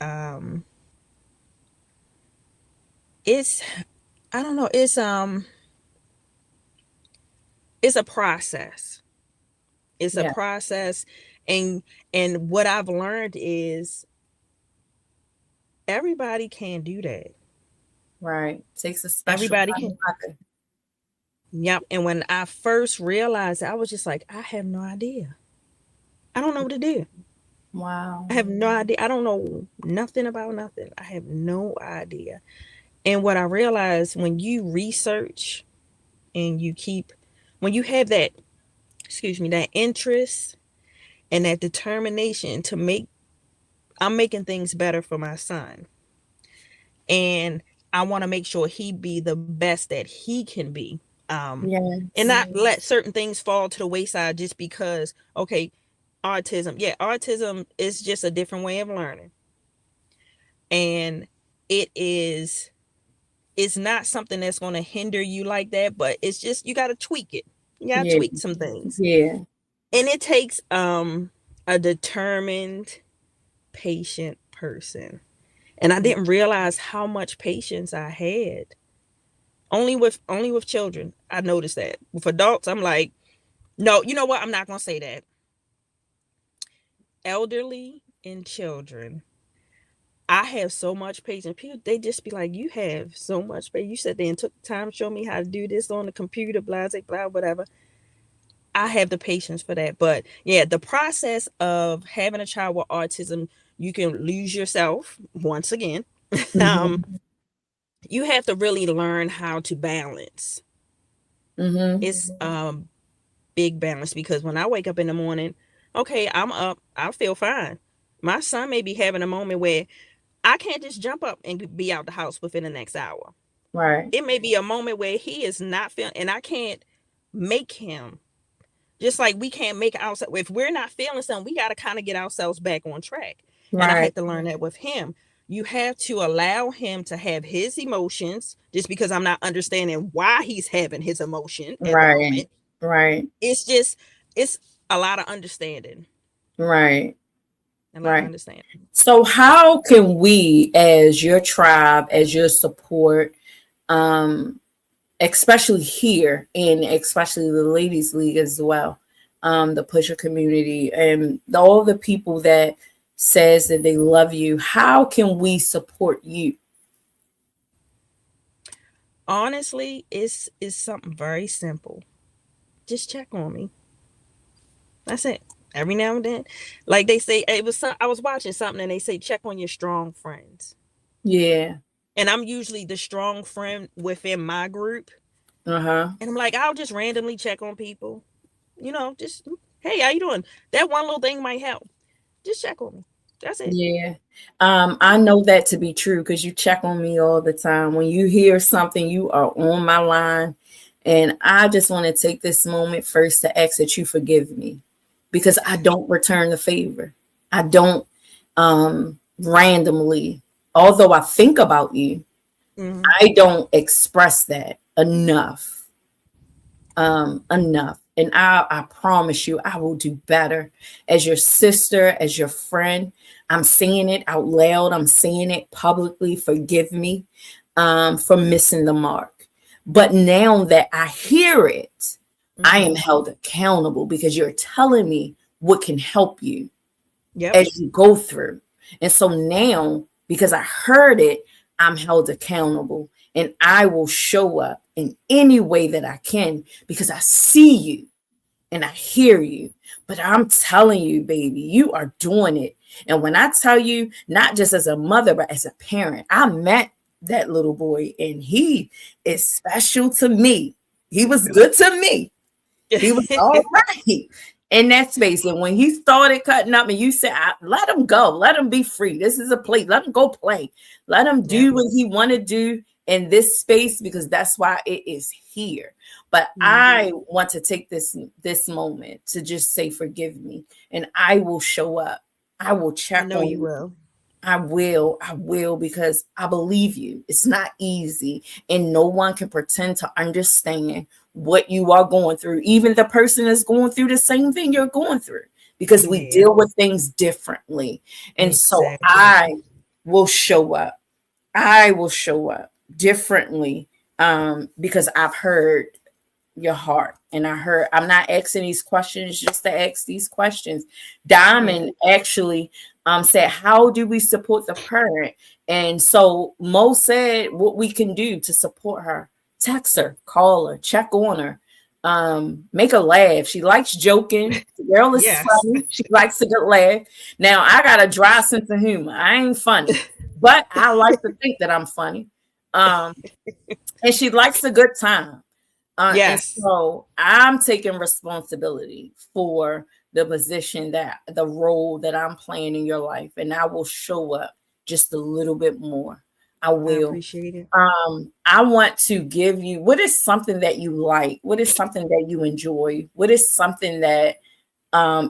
it's I don't know, it's a process. It's a Yeah. process, and what I've learned is everybody can't do that. Right. Takes a special Everybody kind can. of mother. Yep. And when I first realized it, I was just like, I have no idea. I don't know what to do. I Wow. have no idea. I don't know nothing about nothing. I have no idea. And what I realized, when you research and you keep, when you have that, excuse me, that interest and that determination to make, I'm making things better for my son. And I want to make sure he be the best that he can be. And Yes. not let certain things fall to the wayside just because, okay, autism. Yeah, autism is just a different way of learning. And it is, it's not something that's going to hinder you like that, but it's just, you got to tweak it. You got to Yeah. tweak some things. Yeah. And it takes a determined, patient person. And I didn't realize how much patience I had. Only with children, I noticed that. With adults, I'm like, no, you know what? I'm not going to say that. Elderly and children, I have so much patience. People, they just be like, you have so much patience. You sat there and took the time to show me how to do this on the computer, blah, blah, blah, whatever. I have the patience for that. But yeah, the process of having a child with autism, you can lose yourself once again. um, Mm-hmm. you have to really learn how to balance. Mm-hmm. It's big balance, because when I wake up in the morning, okay, I'm up, I feel fine. My son may be having a moment where I can't just jump up and be out the house within the next hour. Right. It may be a moment where he is not feeling, and I can't make him. Just like we can't make ourselves, if we're not feeling something, we got to kind of get ourselves back on track. And I Right. had to learn that with him. You have to allow him to have his emotions, just because I'm not understanding why he's having his emotion at the Right. moment. Right. It's just, it's a lot of understanding. Right. A lot of Right. understanding. So how can we, as your tribe, as your support, um, especially here and especially the ladies league as well, the pusher community and all the people that says that they love you, how can we support you? Honestly, it's something very simple. Just check on me. That's it. Every now and then, like they say, it was I was watching something and they say check on your strong friends, Yeah. and I'm usually the strong friend within my group, Uh-huh. and I'm like, I'll just randomly check on people, just, hey, how you doing? That one little thing might help. Just check on me. That's it. Yeah. I know that to be true because you check on me all the time. When you hear something, you are on my line. And I just want to take this moment first to ask that you forgive me because I don't return the favor. I don't randomly, although I think about you, Mm-hmm. I don't express that enough. Enough. And I promise you, I will do better as your sister, as your friend. I'm saying it out loud. I'm saying it publicly. Forgive me for missing the mark. But now that I hear it, I am Mm-hmm. held accountable because you're telling me what can help you Yep. as you go through. And so now, because I heard it, I'm held accountable and I will show up in any way that I can because I see you and I hear you. But I'm telling you, baby, you are doing it. And when I tell you, not just as a mother, but as a parent, I met that little boy and he is special to me. He was good to me. He was all right in that space. And when he started cutting up and you said, let him go, let him be free. This is a place. Let him go play. Let him Yep. do what he want to do in this space because that's why it is here. But Mm-hmm. I want to take this moment to just say, forgive me. And I will show up. I will I check know on you you. will. I will, because I believe you. It's not easy, and no one can pretend to understand what you are going through. Even the person is going through the same thing you're going through, because we Yeah. deal with things differently. And so Exactly. I will show up. I will show up differently because I've heard your heart. And I'm not asking these questions just to ask these questions. Yeah. Diamond actually said, how do we support the parent? And so Mo said what we can do to support her. Text her, call her, check on her, make her laugh. She likes joking. The girl is Yes. funny. She likes a good laugh. Now I got a dry sense of humor. I ain't funny, but I like to think that I'm funny. And she likes a good time. And Yes. so I'm taking responsibility for the position the role that I'm playing in your life, and I will show up just a little bit more. I I will. appreciate it. I want to give you, what is something that you like? What is something that you enjoy? What is something that,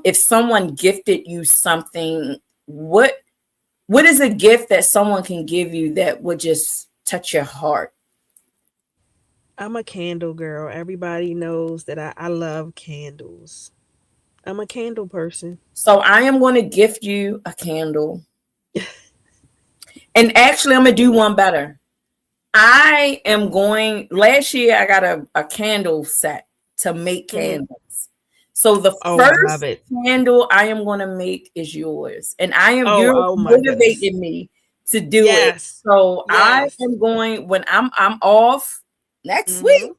if someone gifted you something, what is a gift that someone can give you that would just touch your heart? I'm a candle girl. Everybody knows that I love candles. I'm a candle person. So I am going to gift you a candle. And actually, I'm going to do one better. Last year, I got a candle set to make Mhm. candles. So the Oh, I love first it. candle I am going to make is yours. And Oh, you're oh my goodness. motivating me to do it. Yes. So I Yes. am going, when I'm off next Mm-hmm.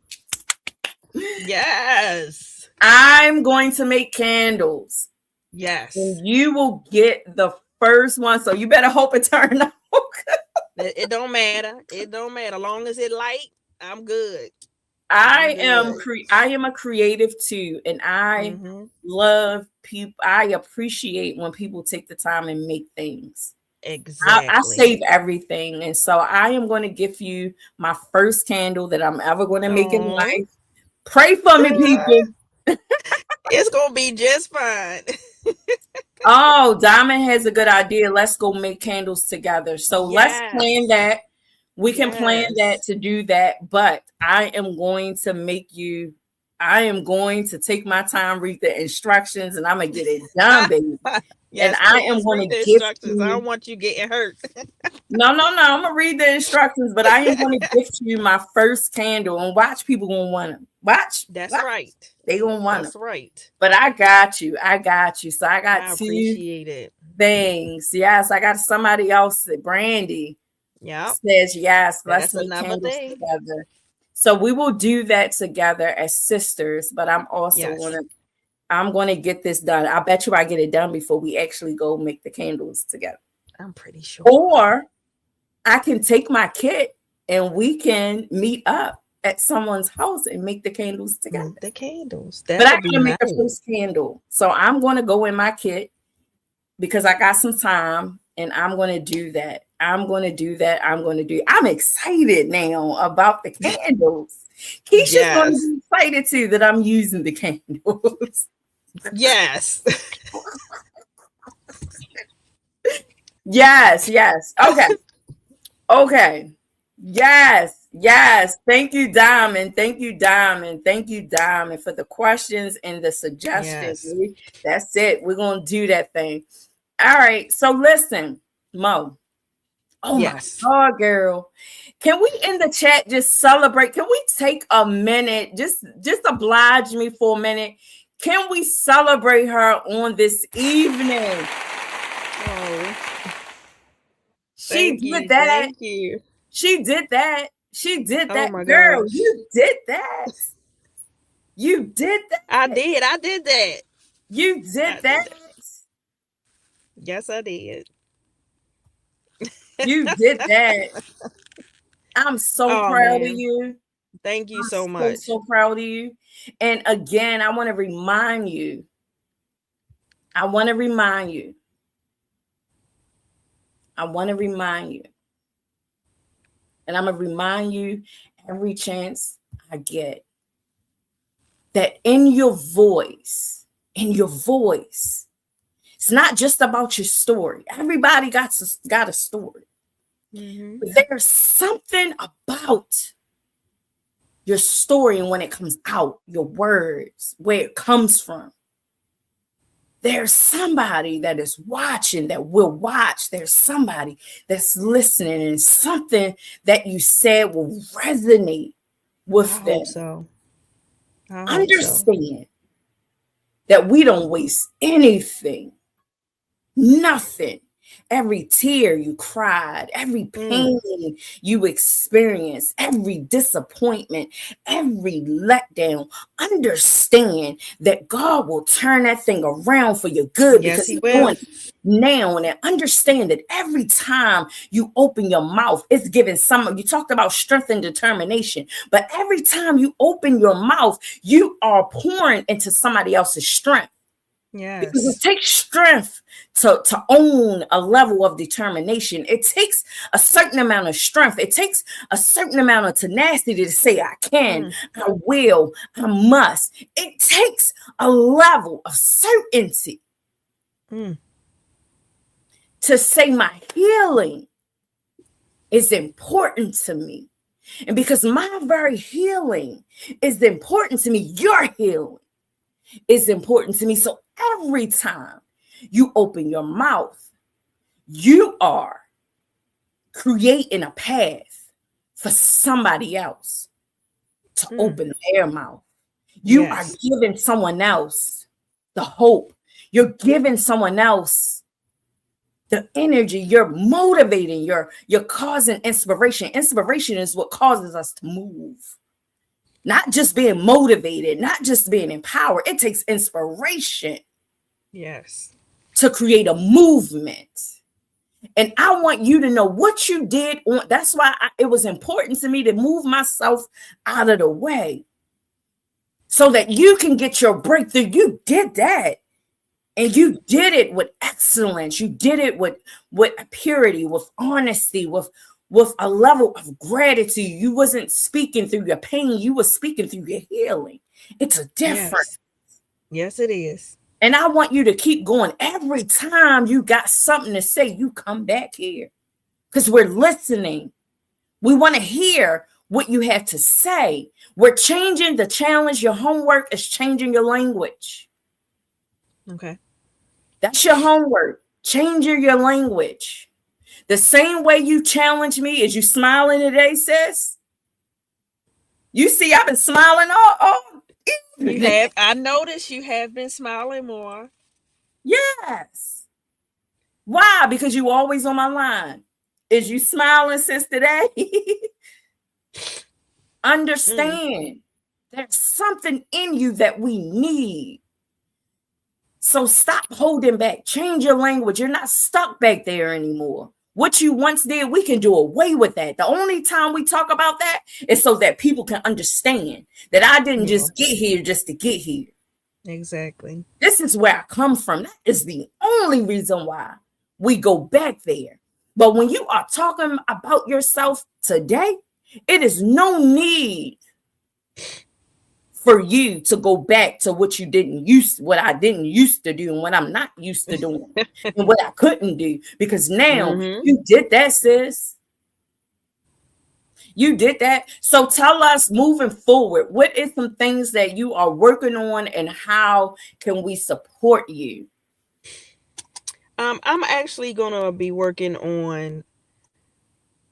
week, Yes. I'm going to make candles. Yes. And you will get the first one. So you better hope it turns out. It don't matter. It don't matter. Long as it light, I'm good. I I'm am good. I am a creative too, and I Mm-hmm. love people. I appreciate when people take the time and make things. I Exactly. save everything, and so I am going to give you my first candle that I'm ever going to make in Oh, life. Pray for me, people. it's gonna be just fine. Oh, Diamond has a good idea. Let's go make candles together. So let's plan Yes. that. We can plan that Yes. to do that, but I am going to take my time, read the instructions, and I'm gonna get it done, baby. And Yes, I am please going read to the gift instructions. I don't you. want you getting hurt. No, no, no. I'm gonna read the instructions, but I am going to gift you my first candle, and watch, people gonna want them. Watch, That's watch. right. They gonna want them. That's right. But I got you. I got you. So I got I two appreciate it. things. Yes, I got somebody else. Brandy Yep. says yes. Let's That's make another candles thing. together. So we will do that together as sisters. But I'm also Yes. I'm gonna get this done. I bet you I get it done before we actually go make the candles together. I'm pretty sure. Or I can take my kit and we can meet up at someone's house and make the candles together. Make the candles. But That I would be gotta make the nice. first candle. So I'm gonna go in my kit because I got some time and I'm going to do that. I'm excited now about the candles. Keisha's going to Yes. be excited too that I'm using the candles. Yes. Yes, yes. Okay. Yes. Thank you, Diamond. Thank you, Diamond, for the questions and the suggestions. Yes. That's it. We're going to do that thing. All right. So listen, Mo. Oh my Yes. God, girl. Can we in the chat just celebrate? Can we take a minute? Just oblige me for a minute. Can we celebrate her on this evening? Oh, She thank did you. that. Thank you. She did that. Oh my Girl, gosh. you did that. You did that. I did. I did that. You did I did that. that. Yes, I did. You did that. I'm so Oh proud of man. you. Thank you I'm so much. so proud of you. And again, I want to remind you. I want to remind you. And I'm going to remind you every chance I get that in your voice, it's not just about your story. Everybody got a story. Mm-hmm. But there's something about your story and when it comes out, your words, where it comes from. There's somebody that is watching, that will watch. There's somebody that's listening, and something that you said will resonate with I them. hope so. Understand that we don't waste anything, nothing. Every tear you cried, every pain you experienced, every disappointment, every letdown, understand that God will turn that thing around for your good, Yes, because he He's will. doing it now. And understand that every time you open your mouth, it's giving some. You talked about strength and determination, but every time you open your mouth, you are pouring into somebody else's strength. Because it Yes. takes strength to own a level of determination. It takes a certain amount of strength. It takes a certain amount of tenacity to say, I can, I will, I must. It takes a level of certainty to say my healing is important to me. And because my very healing is important to me, your healing is important to me. So every time you open your mouth, you are creating a path for somebody else to open their mouth. You are Yes. giving someone else the hope. You're giving someone else the energy. You're motivating. You're causing inspiration. Inspiration is what causes us to move. Not just being motivated, not just being empowered. It takes inspiration Yes. to create a movement. And I want you to know what you did. That's why it was important to me to move myself out of the way so that you can get your breakthrough. You did that. And you did it with excellence. You did it with purity, with honesty, with a level of gratitude. You wasn't speaking through your pain. You were speaking through your healing. It's a difference. Yes, it is. And I want you to keep going. Every time you got something to say, you come back here because we're listening. We want to hear what you have to say. We're changing the challenge. Your homework is changing your language. Okay. That's your homework. Changing your language. The same way you challenge me, is you smiling today, sis? You see, I've been smiling all You have. I noticed you have been smiling more. Yes. Why? Because you always on my line. Is you smiling since today? Understand, there's something in you that we need. So stop holding back. Change your language. You're not stuck back there anymore. What you once did, we can do away with that. The only time we talk about that is so that people can understand that I didn't just get here just to get here. Exactly. This is where I come from. That is the only reason why we go back there. But when you are talking about yourself today, it is no need for you to go back to what I didn't used to do, and what I'm not used to doing, and what I couldn't do, because now you did that, sis. You did that. So tell us, moving forward, what is some things that you are working on, and how can we support you? I'm actually gonna be working on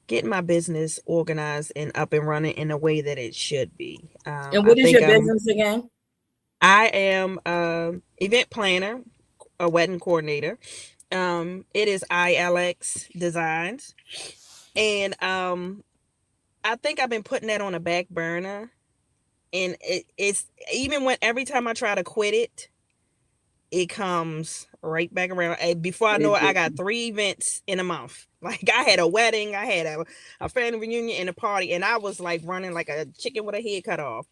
getting my business organized and up and running in a way that it should be. And what is your business again? I am event planner, a wedding coordinator. It is ILX Designs, and I think I've been putting that on a back burner, and it's even when every time I try to quit it, it comes right back around. And before I know it, I got 3 events in a month. Like, I had a wedding, I had a family reunion, and a party, and I was like running like a chicken with a head cut off.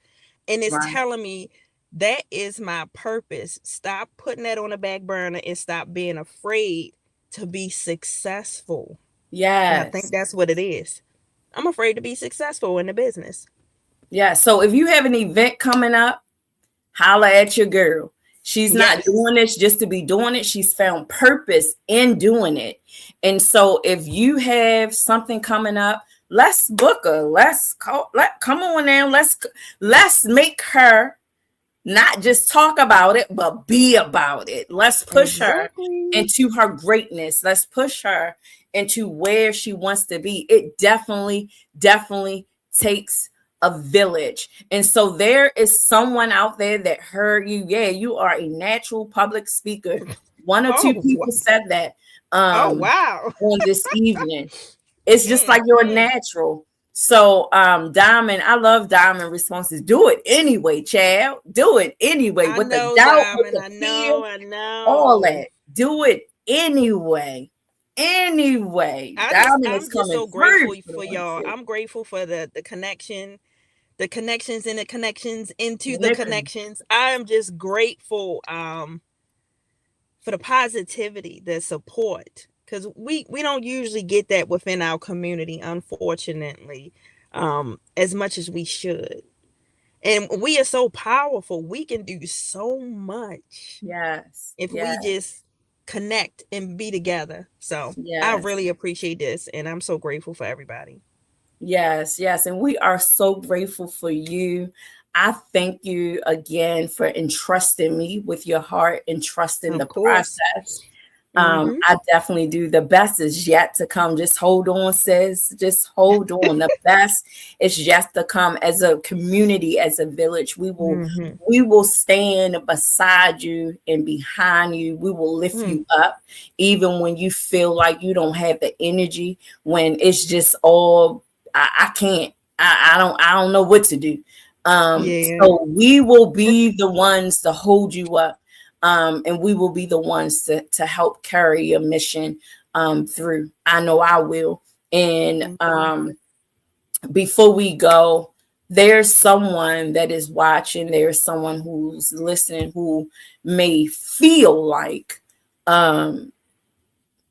And it's telling me that is my purpose. Stop putting that on the back burner and stop being afraid to be successful. Yes. And I think that's what it is. I'm afraid to be successful in the business. Yeah. So if you have an event coming up, holla at your girl. She's not doing this just to be doing it. She's found purpose in doing it. And so if you have something coming up, let's book her. Come on now. Let's make her not just talk about it, but be about it. Let's push her into her greatness. Let's push her into where she wants to be. It definitely takes a village. And so there is someone out there that heard you. Yeah, you are a natural public speaker. 1 or 2 people said that. Oh, wow. on this evening. It's just like Mm, you're mm. natural. So Diamond, I love Diamond responses. Do it anyway, child. Do it anyway I with the know, doubt, with Diamond. the I fear, know. I all know. that. Do it anyway. Anyway. Diamond is I'm just coming so through grateful for the for one y'all. too. I'm grateful for the connection, the connections and the connections into the Listen, connections. I am just grateful for the positivity, the support, because we don't usually get that within our community, unfortunately, as much as we should. And we are so powerful. We can do so much yes, if we yes, just connect and be together. So I yes. really appreciate this, and I'm so grateful for everybody. Yes, yes. And we are so grateful for you. I thank you again for entrusting me with your heart and trusting the Of course. process. Mm-hmm. I definitely do. The best is yet to come. Just hold on, sis. Just hold on. The best is yet to come. As a community, as a village, Mm-hmm. we will stand beside you and behind you. We will lift Mm. you up, even when you feel like you don't have the energy, when it's just all I can't. I don't know what to do. Yeah. So we will be the ones to hold you up, and we will be the ones to help carry your mission through. I know I will. And Thank you. before we go, there's someone that is watching. There's someone who's listening who may feel like um,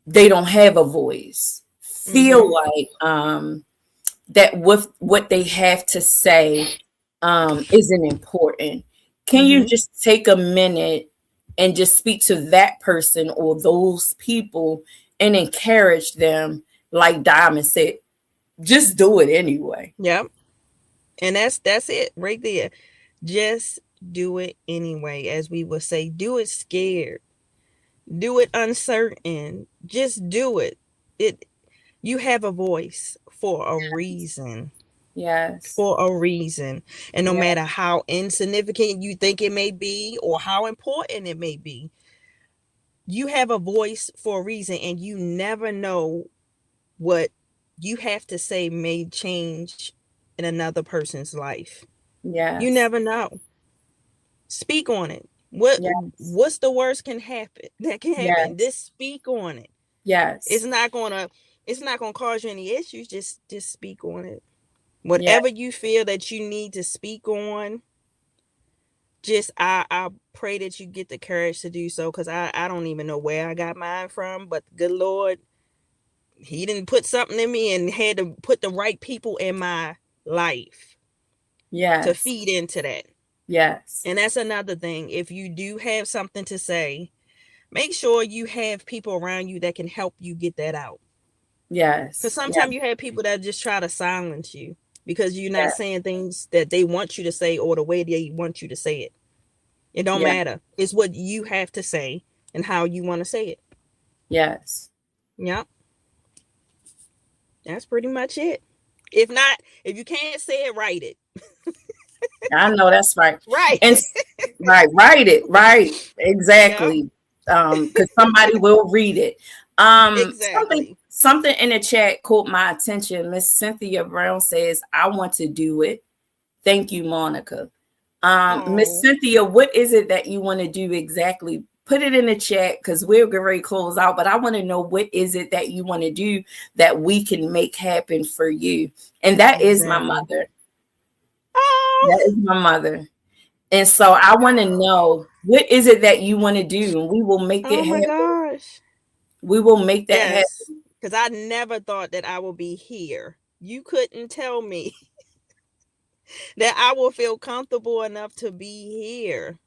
they don't have a voice. Feel Mm-hmm. like that with what they have to say isn't important. Can you Mm-hmm. just take a minute and just speak to that person or those people and encourage them, like Diamond said, just do it anyway. Yep. And that's it right there. Just do it anyway, as we would say. Do it scared. Do it uncertain. Just do it. It You have a voice for a reason. Yes. For a reason. And no Yeah. matter how insignificant you think it may be or how important it may be, you have a voice for a reason, and you never know what you have to say may change in another person's life. You Yes. never know. Speak on it. What Yes. what's the worst can happen that can happen? Yes. Just speak on it. It's Yes. not gonna it's not gonna cause you any issues. Just speak on it. Yes. Whatever you feel that you need to speak on, just I pray that you get the courage to do so, because I don't even know where I got mine from, but good Lord, he didn't put something in me and had to put the right people in my life to Yes. feed into that. Yes. And that's another thing. If you do have something to say, make sure you have people around you that can help you get that out. Because Yes. sometimes you have people that just try to silence you because you're not Yes. saying things that they want you to say or the way they want you to say it. It don't Yes. matter. It's what you have to say and how you want to say it. Yes. Yep. That's pretty much it. If not, if you can't say it, write it. I know that's right. Right. And right, write it, right. Yep. Exactly. Because somebody will read it. Exactly. Something in the chat caught my attention. Miss Cynthia Brown says, I want to do it. Thank you, Monica. Miss Oh, Cynthia, what is it that you want to do exactly? Put it in the chat because we're getting ready to close out. But I want to know, what is it that you want to do that we can make happen for you? And that is my exactly. mother. That Oh, is my mother. And so I want to know, what is it that you want to do? And we will make it oh my happen. gosh. We will make that Yes. happen. Because I never thought that I would be here. You couldn't tell me that I will feel comfortable enough to be here.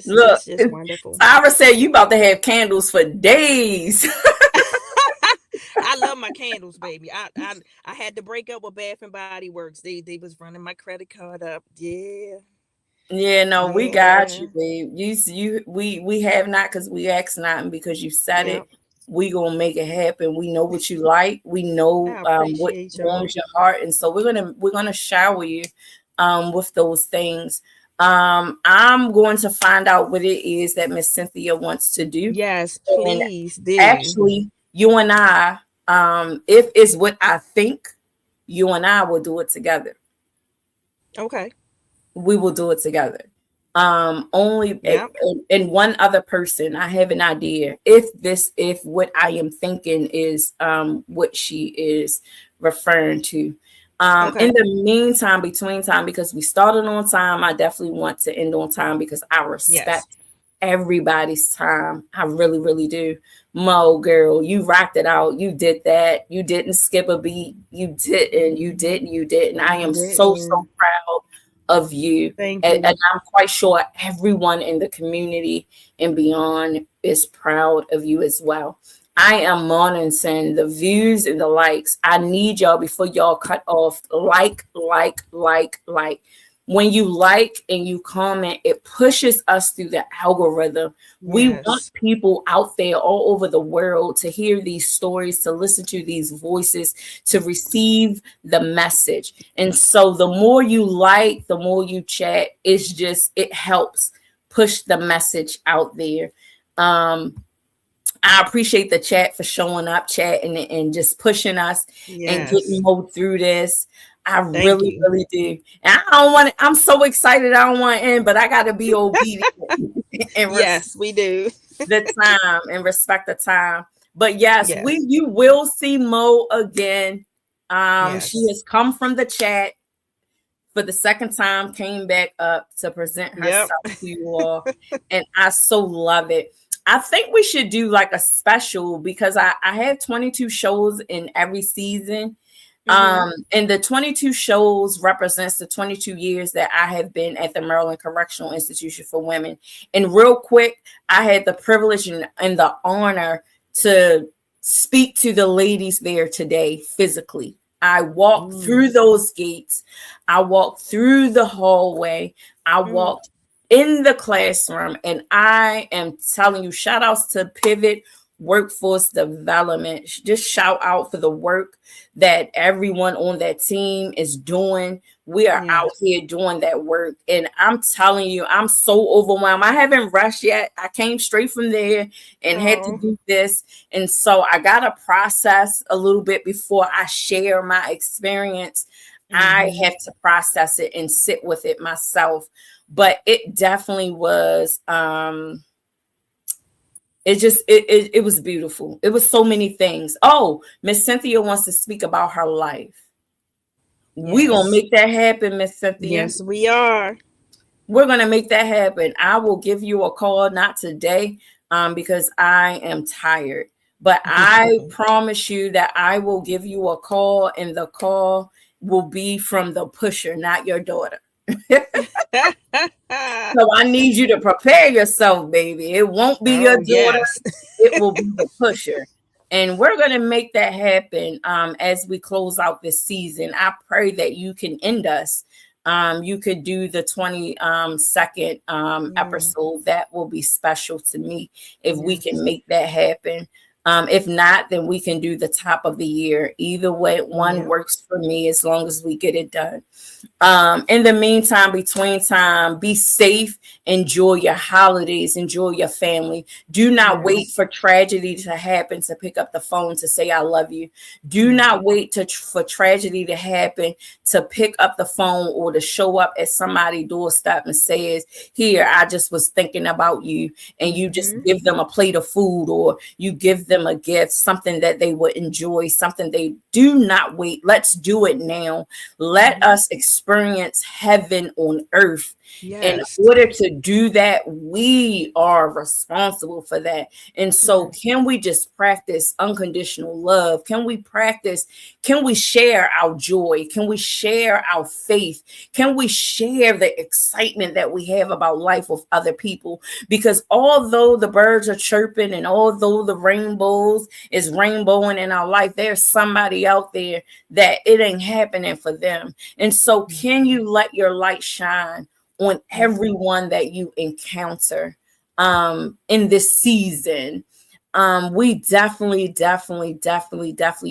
Look, It's just wonderful. Ira said you about to have candles for days. I love my candles, baby. I had to break up with Bath and Body Works. They was running my credit card up. Yeah. Yeah, no, we got Yeah. you, babe. We have not because we asked not, and because you said Yeah. it, we gonna make it happen. We know what you like. We know I what appreciate y'all. warms your heart, and so we're gonna shower you with those things. I'm going to find out what it is that Miss Cynthia wants to do. Yes, And please do. actually, you and I, if it's what I think, you and I will do it together. Okay. We will do it together. Only Yep. and one other person. I have an idea. If what I am thinking is what she is referring to. In Okay. the meantime, between time, because we started on time, I definitely want to end on time because I Yes. respect everybody's time. I really, really do. Mo, girl, you rocked it out. You did that. You didn't skip a beat. You didn't. You didn't. You didn't. I am so, so Didn't. proud of you. Thank And you. I'm quite sure everyone in the community and beyond is proud of you as well. I am monitoring the views and the likes. I need y'all before y'all cut off. Like. When you like and you comment, it pushes us through the algorithm. We want Yes. people out there all over the world to hear these stories, to listen to these voices, to receive the message. And so the more you like, the more you chat, it helps push the message out there. I appreciate the chat for showing up, chat, and just pushing us and getting Yes. more through this. I Thank really, you. really do. And I don't want to, I'm so excited. I don't want to end, but I got to be obedient and Yes, we do. the time and respect the time. But yes, Yes. you will see Mo again. She Yes. has come from the chat for the second time, came back up to present Yep. herself to you all. And I so love it. I think we should do like a special because I have 22 shows in every season. Mm-hmm. And the 22 shows represents the 22 years that I have been at the Maryland Correctional Institution for Women. And real quick, I had the privilege and the honor to speak to the ladies there today physically. I walked Mm. through those gates. I walked through the hallway. I Mm. walked in the classroom. And I am telling you, shout outs to Pivot Workforce Development. Just shout out for the work that everyone on that team is doing. We are out Yes. here doing that work. And I'm telling you, I'm so overwhelmed. I haven't rushed yet. I came straight from there and had to Oh. do this. And so I got to process a little bit before I share my experience. I Mm-hmm. have to process it and sit with it myself. But it definitely was it was beautiful. It was so many things. Oh, Miss Cynthia wants to speak about her life. We gonna Yes. make that happen, Miss Cynthia. Yes, we are. We're gonna make that happen. I will give you a call, not today, because I am tired. But I promise you that I will give you a call, and the call will be from the pusher, not your daughter. So I need you to prepare yourself, baby. It won't be your Oh, daughter, yes. it will be the pusher. And we're going to make that happen as we close out this season. I pray that you can end us. You could do the 22nd Mm. episode. That will be special to me if we can Yes. make that happen. If not, then we can do the top of the year. Either way, one Yep. works for me as long as we get it done. In the meantime, between time, be safe, enjoy your holidays, enjoy your family. Do not wait Yes. for tragedy to happen to pick up the phone to say I love you. Do Right. not wait for tragedy to happen to pick up the phone or to show up at somebody's doorstep and says, here, I just was thinking about you, and you just Mm-hmm. give them a plate of food or you give them a gift, something that they would enjoy, something they do not wait. Let's do it now. Let Mm-hmm. us experience heaven on earth. In Yes. order to do that, we are responsible for that. And so, Yes. can we just practice unconditional love? Can we share our joy? Can we share our faith? Can we share the excitement that we have about life with other people? Because although the birds are chirping and although the rainbows is rainbowing in our life, there's somebody out there that it ain't happening for them. And so, can you let your light shine on everyone that you encounter in this season? We definitely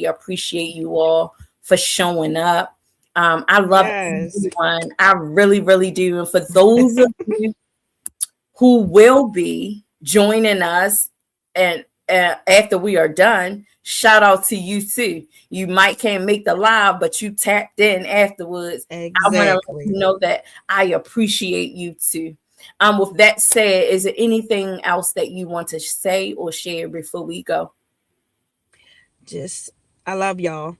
appreciate you all for showing up. I love Yes. everyone. I really, really do. And for those of you who will be joining us and after we are done, shout out to you too. You might can't make the live, but you tapped in afterwards. I want to let Exactly. you know that I appreciate you too. With that said, is there anything else that you want to say or share before we go? Just, I love y'all.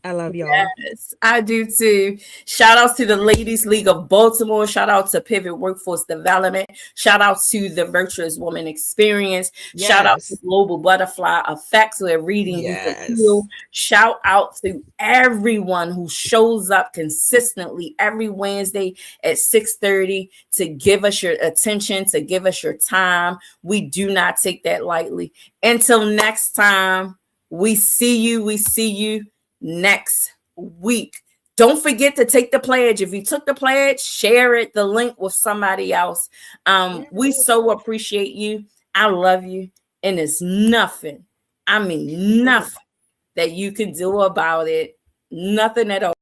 I love y'all. Yes, I do too. Shout out to the Ladies League of Baltimore. Shout out to Pivot Workforce Development. Shout out to the Virtuous Woman Experience. Shout out to Yes. Global Butterfly Effects, where reading you can heal. Yes. Shout out to everyone who shows up consistently every Wednesday at 6:30 to give us your attention, to give us your time. We do not take that lightly. Until next time, we see you. We see you next week. Don't forget to take the pledge. If you took the pledge, share it, the link with somebody else. We so appreciate you. I love you. And it's nothing, I mean nothing that you can do about it. Nothing at all.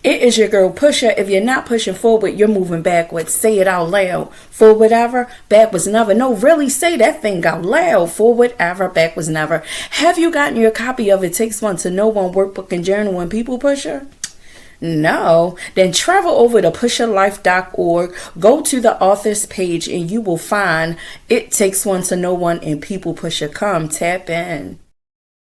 It is your girl Pusher. If you're not pushing forward, you're moving backwards. Say it out loud. Forward ever, backwards never. No, really say that thing out loud. Forward ever, backwards never. Have you gotten your copy of It Takes One to Know One workbook and journal and people pusher? No, then travel over to pusherlife.org, go to the author's page, and you will find It Takes One to Know One and People Pusher. Come tap in.